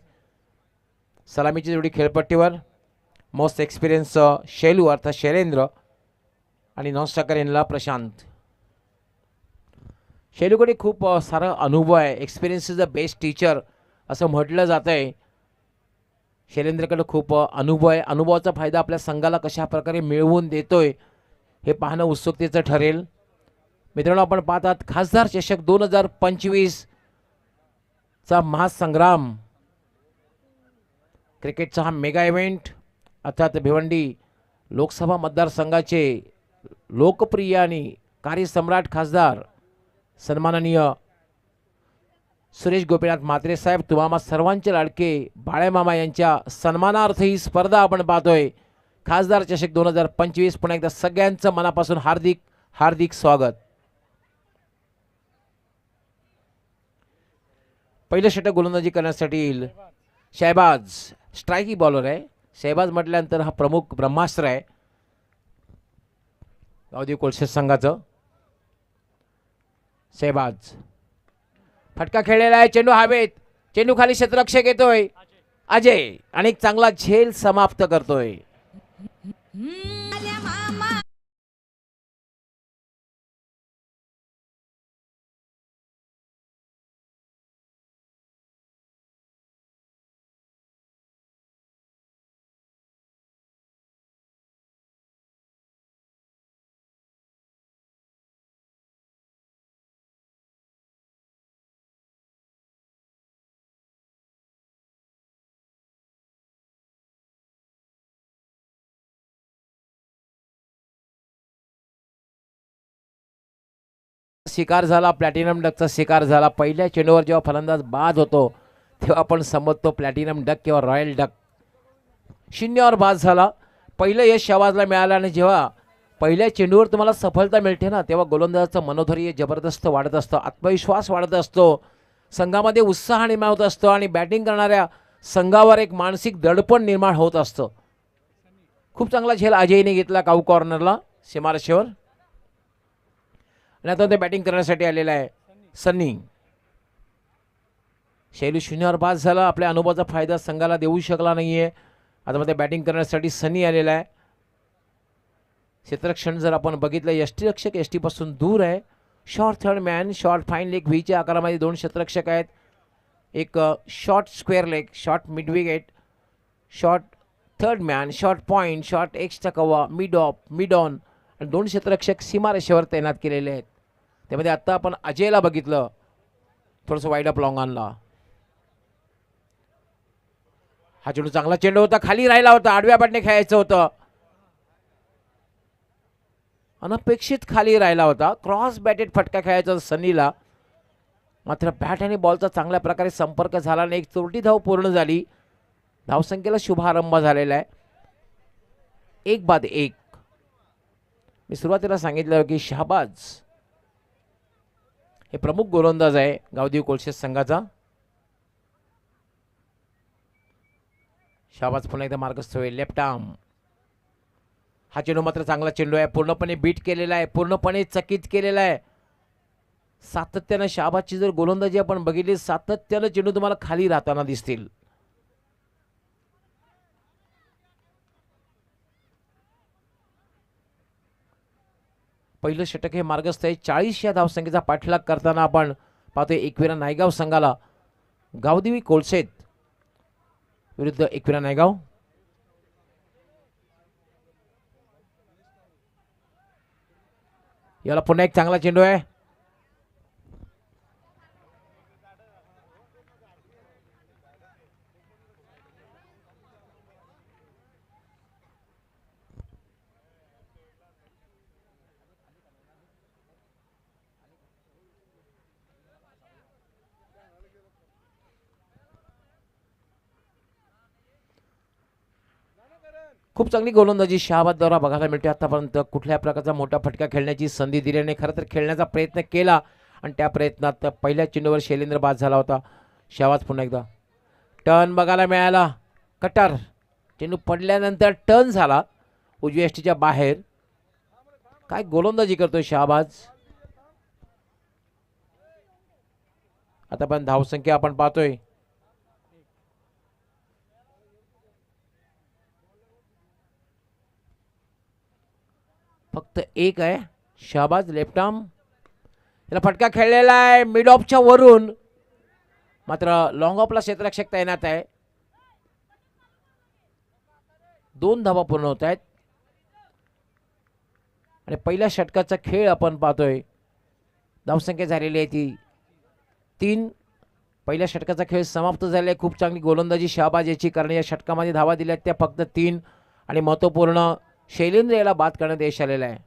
सलामीची जोडी खेळपट्टीवर. मोस्ट एक्सपिरियन्स शैलू अर्थात शैलेंद्र आणि नॉनस्टॉकर यांना प्रशांत. शैलूकडे खूप सारा अनुभव आहे. Experience is the best teacher असं म्हटलं जातं आहे. शैलेंद्रकडे खूप अनुभव आहे. अनुभवाचा फायदा आपल्या संघाला कशा प्रकारे मिळवून देतोय हे पाहणं उत्सुकतेचं ठरेल. मित्रांनो, आपण पाहतात खासदार चषक 2025 चा महासंग्राम क्रिकेटचा हा मेगा इव्हेंट अर्थात भिवंडी लोकसभा मतदारसंघाचे लोकप्रिय आणि कार्यसम्राट खासदार सन्माननीय सुरेश गोपीनाथ म्हात्रे साहेब, तुम्हा सर्वांचे लाडके बाळेमामा यांच्या सन्मानार्थ ही स्पर्धा आपण पाहतोय. खासदार चषक 2025. पुन्हा एकदा सगळ्यांचं मनापासून हार्दिक हार्दिक स्वागत. पहिलं षटक गोलंदाजी करण्यासाठी येईल शहबाज. स्ट्रायकी बॉलर आहे. शहबाज म्हटल्यानंतर हा प्रमुख ब्रह्मास्त्र आहे गावदेवी कोळशे संघाचं. शहबाज फटका खेळलेला आहे. चेंडू हवेत. चेंडू खाली क्षेत्ररक्षक येतोय अजय आणि एक चांगला झेल समाप्त करतोय. शिकार झाला. प्लॅटिनम डकचा शिकार झाला. पहिल्या चेंडूवर जेव्हा फलंदाज बाद होतो तेव्हा आपण समजतो प्लॅटिनम डक किंवा रॉयल डक. 0वर बाद झाला. पहिलं यश शहबाजला मिळालं आणि जेव्हा पहिल्या चेंडूवर तुम्हाला सफलता मिळते ना तेव्हा गोलंदाजाचं मनोधैर्य जबरदस्त वाढत असतं. आत्मविश्वास वाढत असतो. संघामध्ये उत्साह निर्माण होत असतो आणि बॅटिंग करणाऱ्या संघावर एक मानसिक दडपण निर्माण होत असतं. खूप चांगला झेल अजयने घेतला काऊ कॉर्नरला सीमारेषेवर. आणि आता ते बॅटिंग करण्यासाठी आलेला आहे सन्नी. शैलू 0वर बाद झाला. आपल्या अनुभवाचा फायदा संघाला देऊ शकला नाहीये. आता मध्ये बॅटिंग करण्यासाठी सन्नी आलेला आहे. क्षेत्ररक्षण जर आपण बघितलं यष्टीरक्षक यष्टीपासून दूर आहे. Short third man, short fine leg व्हीच्या आकारामध्ये 2 क्षेत्ररक्षक आहेत. एक short square leg, short mid wicket, short third man, short point, short extra cover, mid off, mid on आणि 2 क्षेत्ररक्षक सीमारेषेवर तैनात केलेले आहेत. त्यामध्ये आत्ता आपण अजयला बघितलं थोडंसं वाईड अप लॉंग ऑनला. हा चेंडू चांगला चेंडू होता. खाली राहिला होता. आडव्या बॅटने खेळायचं होतं. अनपेक्षित खाली राहिला होता. क्रॉस बॅटेड फटका खेळायचा सनीला. मात्र बॅट आणि बॉलचा चांगल्या प्रकारे संपर्क झाला आणि एक चोरटी धाव पूर्ण झाली. धावसंख्येला शुभारंभ झालेला आहे. 1-1. मी सुरुवातीला सांगितलं की शहबाज हे प्रमुख गोलंदाज आहे गावदेवी कोळशे संघाचा. शहबाज पुन्हा एकदा मार्गस्थ होईल. Left arm. हा चेंडू मात्र चांगला चेंडू आहे. पूर्णपणे बीट केलेला आहे. पूर्णपणे चकित केलेला आहे. सातत्यानं शहबाजची जर गोलंदाजी आपण बघितली सातत्यानं चेंडू तुम्हाला खाली राहताना दिसतील. पहिलं षटक हे मार्गस्थ आहे. 40 या धावसंख्येचा पाठलाग करताना आपण पाहतोय एकविरा नायगाव संघाला. गावदेवी कोळशेत विरुद्ध एकविरा नायगाव. याला पुन्हा एक चांगला चेंडू आहे. खूप चांगली गोलंदाजी शहबाजद्वारा बघायला मिळते. आतापर्यंत कुठल्या प्रकारचा मोठा फटका खेळण्याची संधी दिल्याने खरं तर खेळण्याचा प्रयत्न केला आणि त्या प्रयत्नात पहिल्या चेंडूवर शैलेंद्र बाद झाला होता. शहबाज पुन्हा एकदा टर्न बघायला मिळाला. कटर चेंडू पडल्यानंतर टर्न झाला उजव्या यष्टीच्या बाहेर. काय गोलंदाजी करतोय शहाबाज. आता पण धावसंख्या आपण पाहतोय फक्त एक आहे. शहाबाज लेफ्ट आर्म, याला फटका खेळलेला आहे मिड ऑफच्या वरून, मात्र लॉंग ऑफला क्षेत्ररक्षक तैनात आहे. 2 धावा पूर्ण होत आहेत आणि पहिल्या षटकाचा खेळ आपण पाहतोय. धावसंख्या झालेली आहे ती 3. पहिल्या षटकाचा खेळ समाप्त झाला आहे. खूप चांगली गोलंदाजी शहाबाज याची, कारण या षटकामध्ये धावा दिल्या त्या फक्त 3 आणि महत्त्वपूर्ण शैलेंद्र याला बाद करण्यात यश आलेलं आहे.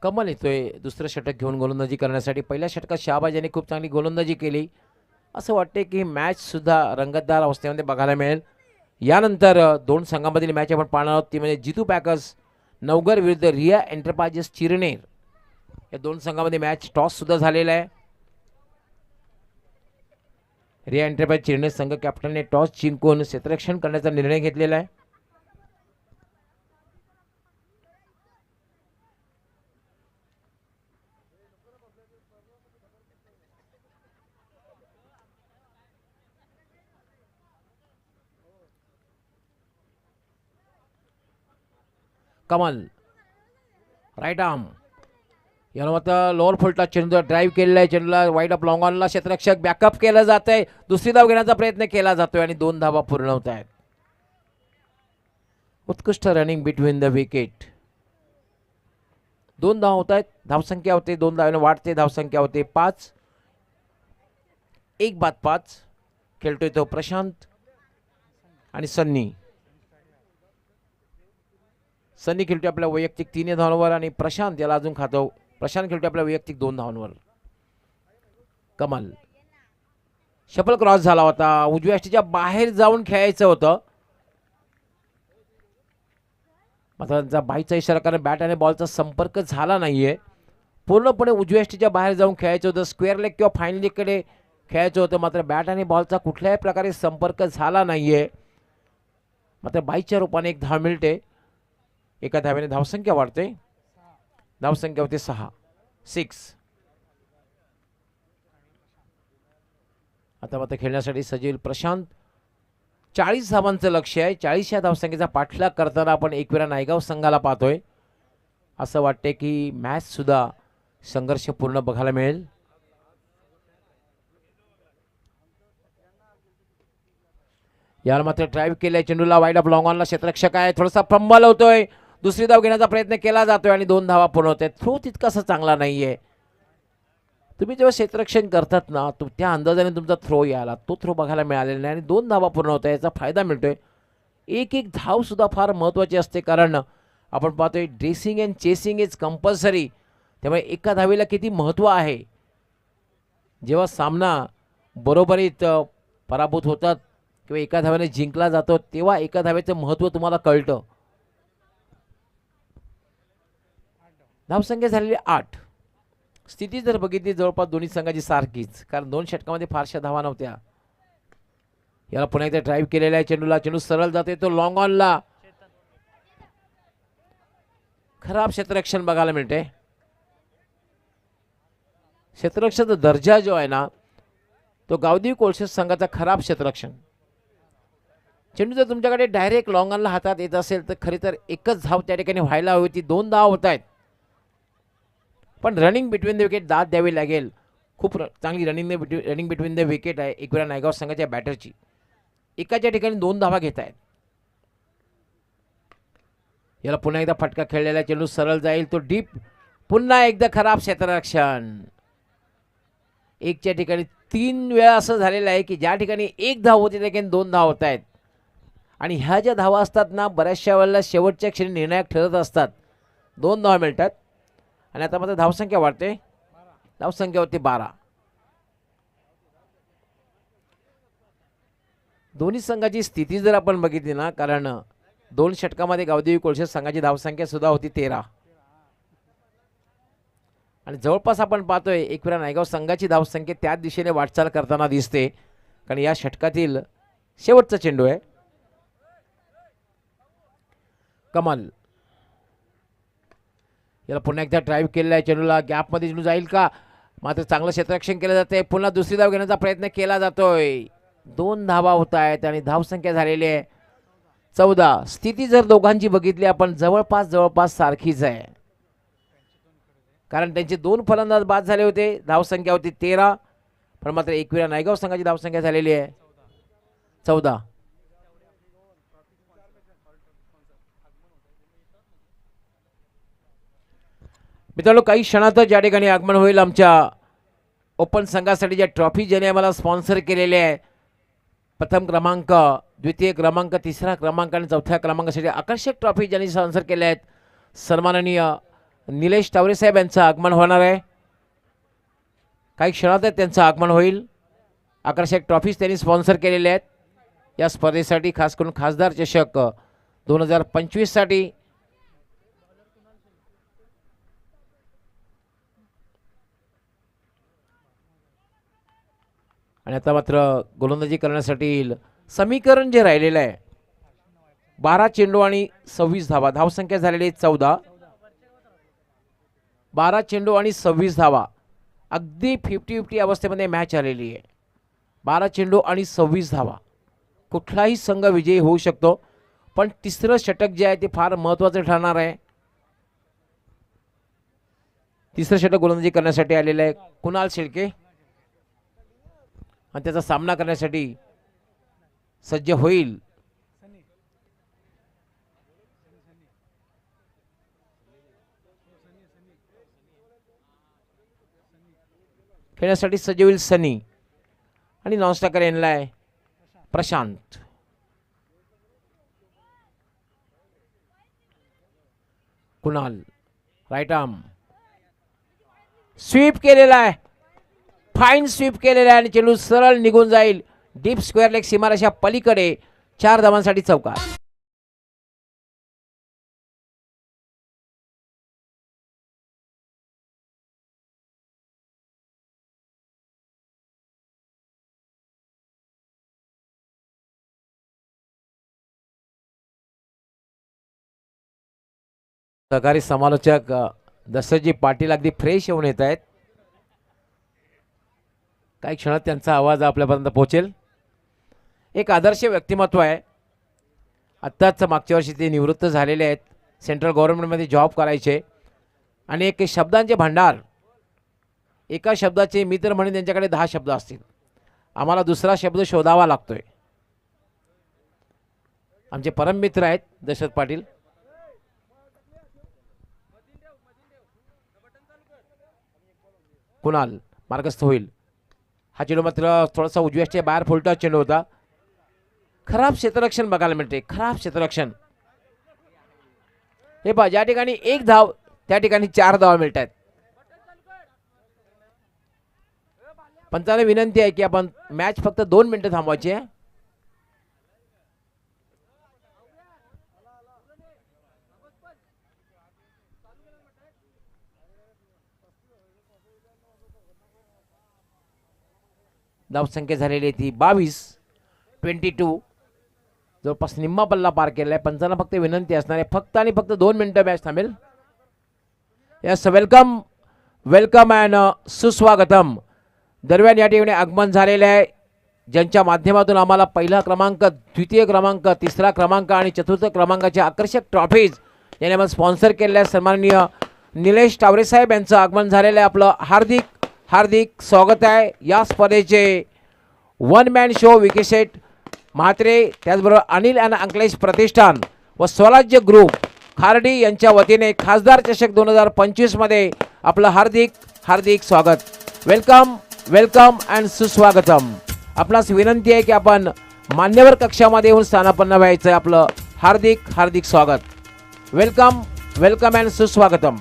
कमल येतोय दुसरं षटक घेऊन गोलंदाजी करण्यासाठी. पहिल्या षटकात शहाबाज यांनी खूप चांगली गोलंदाजी केली. असं वाटते की मॅच सुद्धा रंगतदार अवस्थेमध्ये बघायला मिळेल. यानंतर 2 संघांमधील मॅच आपण पाहणार आहोत, ती म्हणजे जितू पॅकर्स नवघर विरुद्ध रिया एंटरप्राइजेस चिरनेर. या 2 संघांमध्ये मॅच टॉस सुद्धा झालेला आहे. रिया एंटरप्राइज चिरनेर संघ कॅप्टनने टॉस जिंकून क्षेत्ररक्षण करण्याचा निर्णय घेतलेला आहे. कमल राईट आर्म, याला मात्र लोअर फुलटा चेंडू ड्राईव्ह केलेला आहे. चेंडूला वाईड अप लॉंग ऑनला क्षेत्ररक्षक बॅकअप केलं जात आहे. दुसरी धाव घेण्याचा प्रयत्न केला जातोय आणि 2 धावा पूर्ण होत आहेत. उत्कृष्ट रनिंग बिटवीन द विकेट. 2 धावा होत आहेत. धावसंख्या होते 2 धावाने वाढते. धावसंख्या होते 5. 1 बाद 5. खेळतोय तो प्रशांत आणि सन्नी. सन्नी खेळतोय आपल्या वैयक्तिक 3 धावांवर आणि प्रशांत याला अजून खातो. प्रशांत खेळतोय आपल्या वैयक्तिक 2 धावांवर. कमल शफल क्रॉस झाला होता, उजव्या यष्टीच्या बाहेर जाऊन खेळायचं होतं, मात्र त्यांचा बाईचा इशारा कारण बॅट आणि बॉलचा संपर्क झाला नाहीये. पूर्णपणे उजव्या यष्टीच्या बाहेर जाऊन खेळायचं होतं. स्क्वेअर लेग किंवा फाईन लेगकडे खेळायचं होतं, मात्र बॅट आणि बॉलचा कुठल्याही प्रकारे संपर्क झाला नाहीये. मात्र बाईच्या रूपाने 1 धाव मिळते. एका धावेने धावसंख्या वाढते. धावसंख्या होते 6. आता मात्र खेळण्यासाठी सजीव प्रशांत. 40 धावांचं लक्ष्य आहे. 40 या धावसंख्येचा पाठलाग करताना आपण एकविरा नायगाव संघाला पाहतोय. असं वाटते की मॅच सुद्धा संघर्षपूर्ण बघायला मिळेल. याला मात्र ड्राईव्ह केलंय चेंडूला वाईड ऑफ लॉंग ऑनला क्षेत्ररक्षक आहे. थोडासा फंबल होतोय. दुसरी धाव घेण्याचा प्रयत्न केला जातोय आणि 2 धावा पूर्ण होत आहेत. थ्रो तितकासा चांगला नाहीये. तुम्ही जेव्हा क्षेत्ररक्षण करतात ना, त्या अंदाजाने तुमचा थ्रो यायला, तो थ्रो बघायला मिळालेला नाही आणि 2 धावा पूर्ण होत आहे. याचा फायदा मिळतोय. एक धाव सुद्धा फार महत्त्वाची असते, कारण आपण पाहतोय dressing and chasing is compulsory. त्यामुळे एका धावेला किती महत्त्व आहे. जेव्हा सामना बरोबरीत पराभूत होतात किंवा एका धावेने जिंकला जातो, तेव्हा एका धावेचं महत्त्व तुम्हाला कळतं. धावसंख्या झालेली 8. स्थिती जर बघितली जवळपास दोन्ही संघाची सारखीच, कारण 2 षटकामध्ये फारशा धावा नव्हत्या. याला पुन्हा एकदा ड्राईव्ह केलेला आहे चेंडूला. चेंडू सरळ जाते तो लॉंग ऑनला. खराब क्षेत्ररक्षण बघायला मिळते. क्षेत्ररक्षणाचा दर्जा जो आहे ना, तो गावदेवी कोळशे संघाचा खराब क्षेत्ररक्षण. चेंडू जर तुमच्याकडे डायरेक्ट लॉंग ऑनला हातात येत असेल तर खरी तर एकच धाव त्या ठिकाणी व्हायला हवी. ती 2 धाव होत आहेत, पण रनिंग बिटवीन द विकेट दाद द्यावी लागेल. खूप चांगली रनिंग बिटवीन द विकेट आहे एकविरा नायगाव संघाच्या बॅटरची. एकाच्या ठिकाणी 2 धावा घेत आहेत. याला पुन्हा एकदा फटका खेळलेला चेंडू सरळ जाईल तो डीप. पुन्हा एकदा खराब क्षेत्ररक्षण. 1च्या ठिकाणी 3 वेळा असं झालेलं आहे की ज्या ठिकाणी 1 धाव होती त्या ठिकाणी 2 धाव होत आहेत. आणि ह्या ज्या धावा असतात ना, बऱ्याचशा वेळेला शेवटच्या क्षणी निर्णायक ठरत असतात. 2 धावा मिळतात आणि आता मात्र धावसंख्या वाढते. धावसंख्या होती 12. दोन्ही संघाची स्थिती जर आपण बघितली ना, कारण 2 षटकामध्ये गावदेवी कोळशे संघाची धावसंख्या सुद्धा होती 13 आणि जवळपास आपण पाहतोय एकविरा नायगाव संघाची धावसंख्या त्याच दिशेने वाटचाल करताना दिसते, कारण या षटकातील शेवटचा चेंडू आहे. कमल याला पुन्हा एकदा ड्राईव्ह केलेला आहे, चेंडूला गॅपमध्ये चेंडू जाईल का, मात्र चांगलं क्षेत्ररक्षण केलं जाते. पुन्हा दुसरी धाव घेण्याचा प्रयत्न केला जातोय. 2 धावा होत आहेत आणि धावसंख्या झालेली आहे 14. स्थिती जर दोघांची बघितली आपण जवळपास सारखीच आहे, कारण त्यांचे 2 फलंदाज बाद झाले होते. धावसंख्या होती 13, पण मात्र एकविरा नायगाव संघाची धावसंख्या झालेली आहे 14. मित्रांनो, काही क्षणातच या ठिकाणी आगमन होईल आमच्या ओपन संघासाठी ज्या ट्रॉफी ज्याने आम्हाला स्पॉन्सर केलेले आहे. प्रथम क्रमांक, द्वितीय क्रमांक, तिसरा क्रमांक आणि चौथ्या क्रमांकासाठी आकर्षक ट्रॉफी ज्यांनी स्पॉन्सर केल्या आहेत. सन्माननीय निलेश टावरे साहेब यांचं आगमन होणार आहे. काही क्षणातच त्यांचं आगमन होईल. आकर्षक ट्रॉफीज त्यांनी स्पॉन्सर केलेल्या आहेत या स्पर्धेसाठी, खास करून खासदार चषक 2025 साठी. आणि आता मात्र गोलंदाजी करण्यासाठी समीकरण जे राहिलेलं आहे 12 चेंडू आणि 26 धावा. धावसंख्या झालेली आहे 14. 12 चेंडू आणि 26 धावा, अगदी 50-50 अवस्थेमध्ये मॅच आलेली आहे. 12 चेंडू आणि 26 धावा, कुठलाही संघ विजयी होऊ शकतो, पण तिसरं षटक जे आहे ते फार महत्त्वाचं ठरणार आहे. तिसरं षटक गोलंदाजी करण्यासाठी आलेलं आहे कुणाल शेळके आणि त्याचा सामना करण्यासाठी सज्ज होईल खेळण्यासाठी सज्ज होईल सनी आणि नॉनस्टॉकर येणार आहे Prashant. Kunal right arm sweep केलेला आहे, फाईन स्वीप केलेला आहे आणि चेंडू सरळ निघून जाईल डीप स्क्वेअर लेग सीमारेषा पलीकडे. 4 धावांसाठी चौकार. सहकारी समालोचक दशरथजी पाटील अगदी फ्रेश येऊन येत आहेत. काही क्षणात त्यांचा आवाज आपल्यापर्यंत पोहोचेल. एक आदर्श व्यक्तिमत्व आहे. आत्ताच मागच्या वर्षी ते निवृत्त झालेले आहेत. सेंट्रल गव्हर्नमेंटमध्ये जॉब करायचे आणि एक शब्दांचे भांडार. एका शब्दाचे मी तर म्हणेन त्यांच्याकडे 10 शब्द असतील. आम्हाला दुसरा शब्द शोधावा लागतोय. आमचे परम मित्र आहेत दशरथ पाटील. कुणाल मार्गस्थ होईल. हा चेंडू मात्र थोडासा उजव्याच्या बाहेर फुलटा चेंडू होता. खराब क्षेत्ररक्षण बघायला मिळते, खराब क्षेत्ररक्षण. हे पहा, ज्या ठिकाणी 1 धाव त्या ठिकाणी 4 धावा मिळत आहेत. पंचांना विनंती आहे की आपण मॅच फक्त 2 मिनिटं थांबवायची आहे. धावसंख्या झालेली आहे ती 22. जवळपास निम्मा पल्ला पार केला आहे. पंचांना फक्त विनंती असणार आहे, फक्त आणि फक्त 2 मिनिटं मॅच थांबेल. यस, वेलकम वेलकम अँड सुस्वागतम. दरम्यान या ठिकाणी आगमन झालेले आहे ज्यांच्या माध्यमातून आम्हाला पहिला क्रमांक, द्वितीय क्रमांक, तिसरा क्रमांक आणि चतुर्थ क्रमांकाच्या आकर्षक ट्रॉफीज यांनी आम्हाला स्पॉन्सर केलेल्या सन्माननीय निलेश टावरे साहेब यांचं आगमन झालेलं आहे. आपलं हार्दिक हार्दिक स्वागत आहे. या स्पर्धेचे 1 मॅन शो विकेशेट म्हात्रे, त्याचबरोबर अनिल आणि अंकलेश प्रतिष्ठान व स्वराज्य ग्रुप खार्डी यांच्या वतीने खासदार चषक 2025 मध्ये आपलं हार्दिक हार्दिक स्वागत. वेलकम वेलकम अँड सुस्वागतम. आपणास विनंती आहे की आपण मान्यवर कक्षामध्ये येऊन स्थानापन्न व्हायचं आहे. आपलं हार्दिक हार्दिक स्वागत. वेलकम वेलकम अँड सुस्वागतम.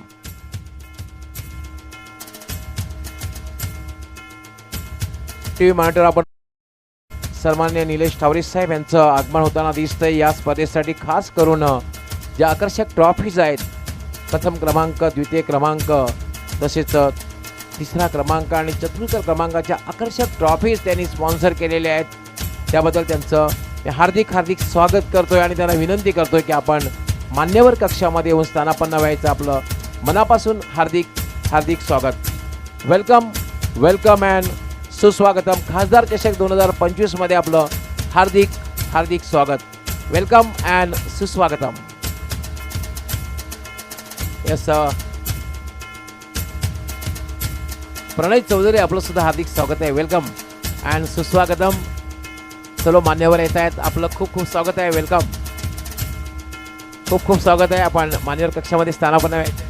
टीव्ही मॉनिटर आपण सन्माननीय निलेश ठावरे साहेब यांचं आगमन होताना दिसतंय. या स्पर्धेसाठी खास करून ज्या आकर्षक ट्रॉफीज आहेत, प्रथम क्रमांक, द्वितीय क्रमांक, तसेच तिसरा क्रमांक आणि चतुर्थ क्रमांकाच्या आकर्षक ट्रॉफीज त्यांनी स्पॉन्सर केलेल्या आहेत. त्याबद्दल त्यांचं मी हार्दिक स्वागत करतोय आणि त्यांना विनंती करतोय की आपण मान्यवर कक्षामध्ये येऊन स्थानापन्न व्हायचं. आपलं मनापासून हार्दिक स्वागत. वेलकम अँड सुस्वागतम. खासदार चषक 2025 मध्ये आपलं हार्दिक स्वागत. वेलकम अँड सुस्वागतम. यस, प्रणय चौधरी आपलं सुद्धा हार्दिक स्वागत आहे. वेलकम अँड सुस्वागतम. सर्व मान्यवर येत आहेत, आपलं खूप स्वागत आहे. वेलकम, खूप स्वागत आहे. आपण मान्यवर कक्षामध्ये स्थानापन्न व्हायचं.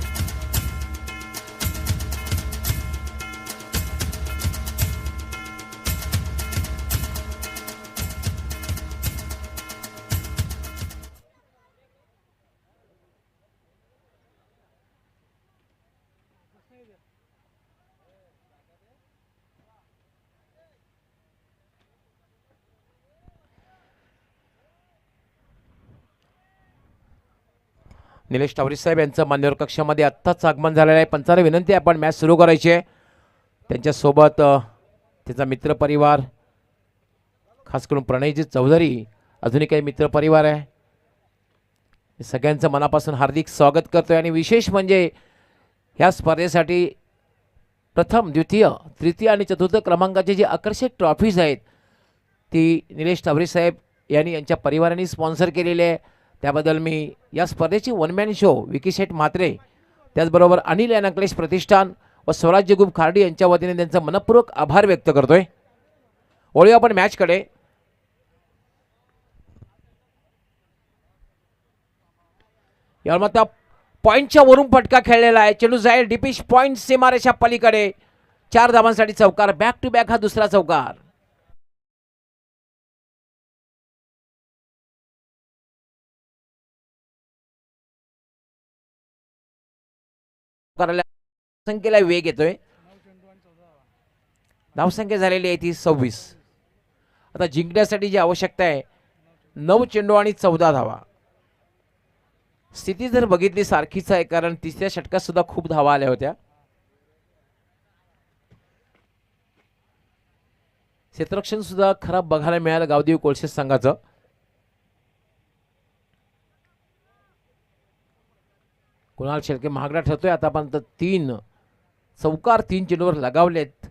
निलेश ठावरे साहेब यांचं मान्यवर कक्षामध्ये आत्ताच आगमन झालेलं आहे. पंचाला विनंती आहे आपण मॅच सुरू करायची आहे. त्यांच्यासोबत त्याचा मित्रपरिवार, खास करून प्रणयजी चौधरी, अजूनही काही मित्रपरिवार आहे. सगळ्यांचं मनापासून हार्दिक स्वागत करतोय. आणि विशेष म्हणजे ह्या स्पर्धेसाठी प्रथम, द्वितीय, तृतीय आणि चतुर्थ क्रमांकाचे जे आकर्षक ट्रॉफीज आहेत ती निलेश ठावरे साहेब यांनी यांच्या परिवाराने स्पॉन्सर केलेले आहे. त्याबद्दल मी या स्पर्धेची वन मॅन शो विकी शेठ म्हात्रे, त्याचबरोबर अनिल अँड अंकलेश प्रतिष्ठान व स्वराज्य ग्रुप खार्डी यांच्या वतीने त्यांचं मनपूर्वक आभार व्यक्त करतोय. वळूया आपण मॅचकडे. यावर मात्र पॉईंटच्या वरून फटका खेळलेला आहे. चेंडू जाईल डिपिश पॉईंट सीमारेषा पलीकडे. 4 धावांसाठी चौकार. बॅक टू बॅक हा दुसरा चौकार. संख्येला वेग येतोय. धावसंख्या झालेली आहे ती 26. आता जिंकण्यासाठी जी आवश्यकता आहे 9 चेंडू आणि 14 धावा. स्थिती जर बघितली सारखीच आहे, कारण तिसऱ्या षटकात सुद्धा खूप धावा आल्या होत्या. क्षेत्ररक्षण सुद्धा खराब बघायला मिळालं गावदेवी कोळशे संघाचं. कुणाल शेळके महागडा ठरतोय. आतापर्यंत 3 चौकार 3 चेंडूवर लगावलेत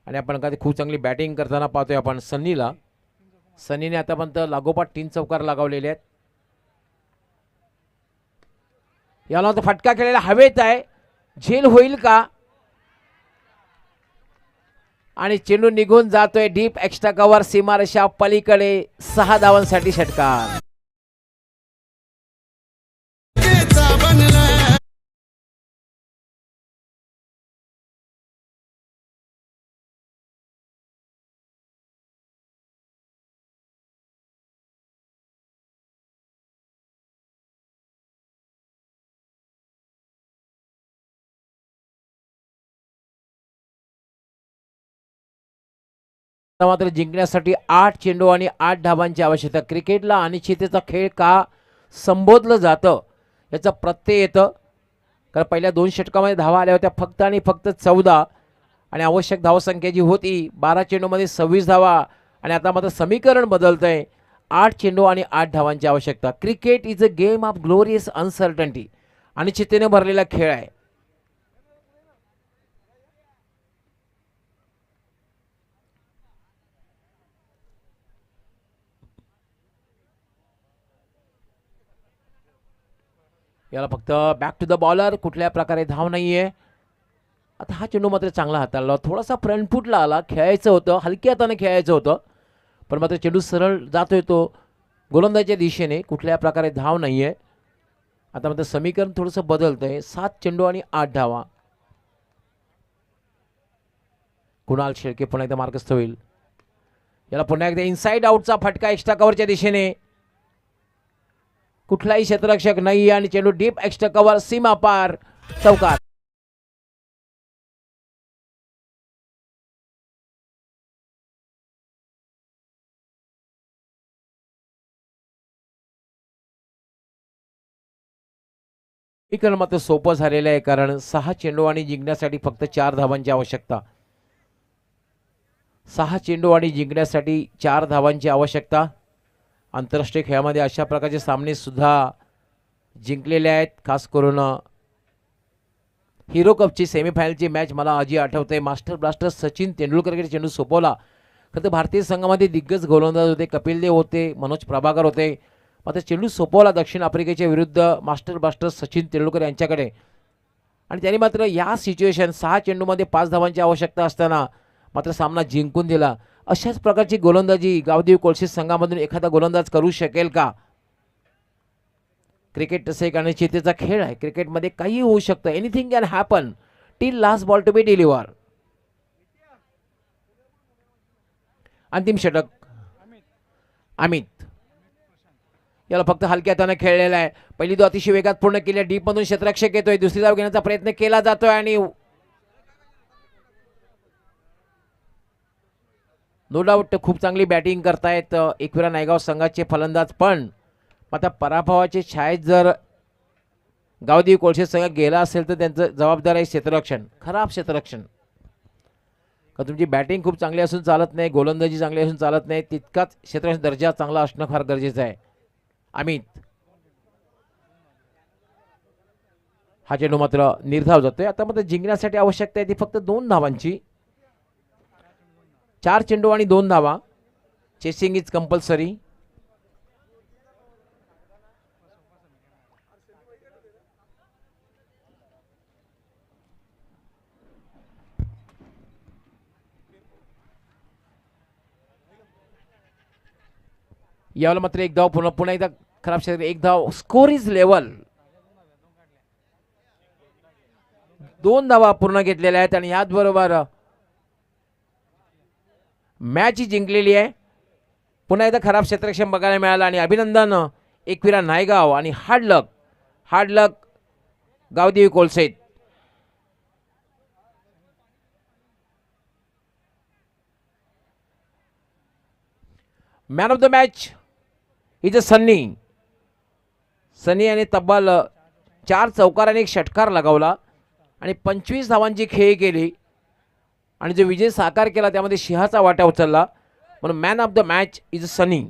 आणि आपण कधी खूप चांगली बॅटिंग करताना पाहतोय आपण सनीने आतापर्यंत लागोपाठ 3 चौकार लगावलेले आहेत. याला तो फटका केलेला हवेत आहे. झेल होईल का? आणि चेंडू निघून जातोय डीप एक्स्ट्रा कव्हर सीमारेषा पलीकडे. 6 धावांसाठी षटकार. मात्र जिंकण्यासाठी 8 चेंडू आणि 8 धावांची आवश्यकता. क्रिकेटला अनिश्चिततेचा खेळ का संबोधलं जातं याचं प्रत्यय येतं. कारण पहिल्या 2 षटकामध्ये धावा आल्या होत्या फक्त आणि फक्त 14 आणि आवश्यक धावसंख्या जी होती 12 चेंडूमध्ये 26 धावा. आणि आता मात्र समीकरण बदलतंय. 8 चेंडू आणि 8 धावांची आवश्यकता. Cricket is a game of glorious uncertainty. अनिश्चिततेने भरलेला खेळ आहे. याला फक्त बॅक टू द बॉलर. कुठल्या प्रकारे धाव नाहीये. आता हा चेंडू मात्र चांगला हाताळला. थोडासा फ्रंट फुटला आला. खेळायचं होतं, हलक्या हाताने खेळायचं होतं, पण मात्र चेंडू सरळ जातोय तो गोलंदाजीच्या दिशेने. कुठल्या प्रकारे धाव नाहीये. आता मात्र समीकरण थोडंसं बदलतंय. 7 चेंडू आणि 8 धावा. कुणाल शेळके पुन्हा एकदा मार्गस्थ होईल. याला पुन्हा एकदा इनसाइड आउटचा फटका एक्स्ट्रा कव्हरच्या दिशेने. कुठलाही क्षेत्ररक्षक नाही आणि चेंडू डीप एक्स्ट्रा कव्हर सीमा पार. चौकार. इकडं मात्र सोपं झालेलं आहे, कारण 6 चेंडू आणि जिंकण्यासाठी फक्त 4 धावांची आवश्यकता. 6 चेंडू आणि जिंकण्यासाठी 4 धावांची आवश्यकता. आंतरराष्ट्रीय खेळामध्ये अशा प्रकारचे सामने सुद्धा जिंकलेले आहेत. खास करून हिरो कपची सेमीफायनलची मॅच मला आजी आठवते. मास्टर ब्लास्टर सचिन तेंडुलकरकडे चेंडू सोपवला. खरं तर भारतीय संघामध्ये दिग्गज गोलंदाज होते, कपिल देव होते, मनोज प्रभाकर होते. मात्र चेंडू सोपवला दक्षिण आफ्रिकेच्या विरुद्ध मास्टर ब्लास्टर सचिन तेंडुलकर यांच्याकडे, आणि त्यांनी मात्र या सिच्युएशन 6 चेंडूमध्ये 5 धावांची आवश्यकता असताना मात्र सामना जिंकून दिला. अशाच प्रकारची गोलंदाजी गावदेवी कोळशी संघामधून एखादा गोलंदाज करू शकेल का? क्रिकेट तसे एक अनिश्चिततेचा खेळ आहे. क्रिकेटमध्ये काही होऊ शकतं. Anything can happen till last ball to be deliver. अंतिम षटक अमित याला फक्त हलक्या हाताने खेळलेला आहे. पहिली धाव अतिशय वेगात पूर्ण केली. डीप मधून क्षेत्ररक्षक येतोय. दुसरी धाव घेण्याचा प्रयत्न केला जातोय आणि नो डाऊट खूप चांगली बॅटिंग करतायत एकविरा नायगाव संघाचे फलंदाज, पण आता पराभवाचे छायेत जर गावदेवी कोळशे संघ गेला असेल तर त्यांचं जबाबदार आहे क्षेत्ररक्षण. खराब क्षेत्ररक्षण. का तुमची बॅटिंग खूप चांगली असून चालत नाही, गोलंदाजी चांगली असून चालत नाही, तितकाच क्षेत्ररक्षण दर्जा चांगला असणं फार गरजेचं आहे. अमित हा चेंडू मात्र निर्धाव जातोय. आता मात्र जिंकण्यासाठी आवश्यकता आहे ती फक्त 2 धावांची. 4 चेंडू आणि 2 धावा. Chasing is compulsory. यावेळेला मात्र एक धाव पुन्हा एकदा खराब क्षेत्र. एक धाव. Score is level. 2 धावा पूर्ण घेतलेल्या आहेत आणि याचबरोबर मॅच ही जिंकलेली आहे. पुन्हा एकदा खराब क्षेत्ररक्षण बघायला मिळालं आणि अभिनंदन एकविरा नायगाव आणि hard luck Gavdevi Kolse. Man of the match is a Sunny. Sunny याने तब्बल 4 चौकार आणि 1 षटकार लगावला आणि 25 धावांची खेळी केली आणि जो विजय साकार केला त्यामध्ये सिंहाचा वाटा उचलला. म्हणून man of the match is Sunny.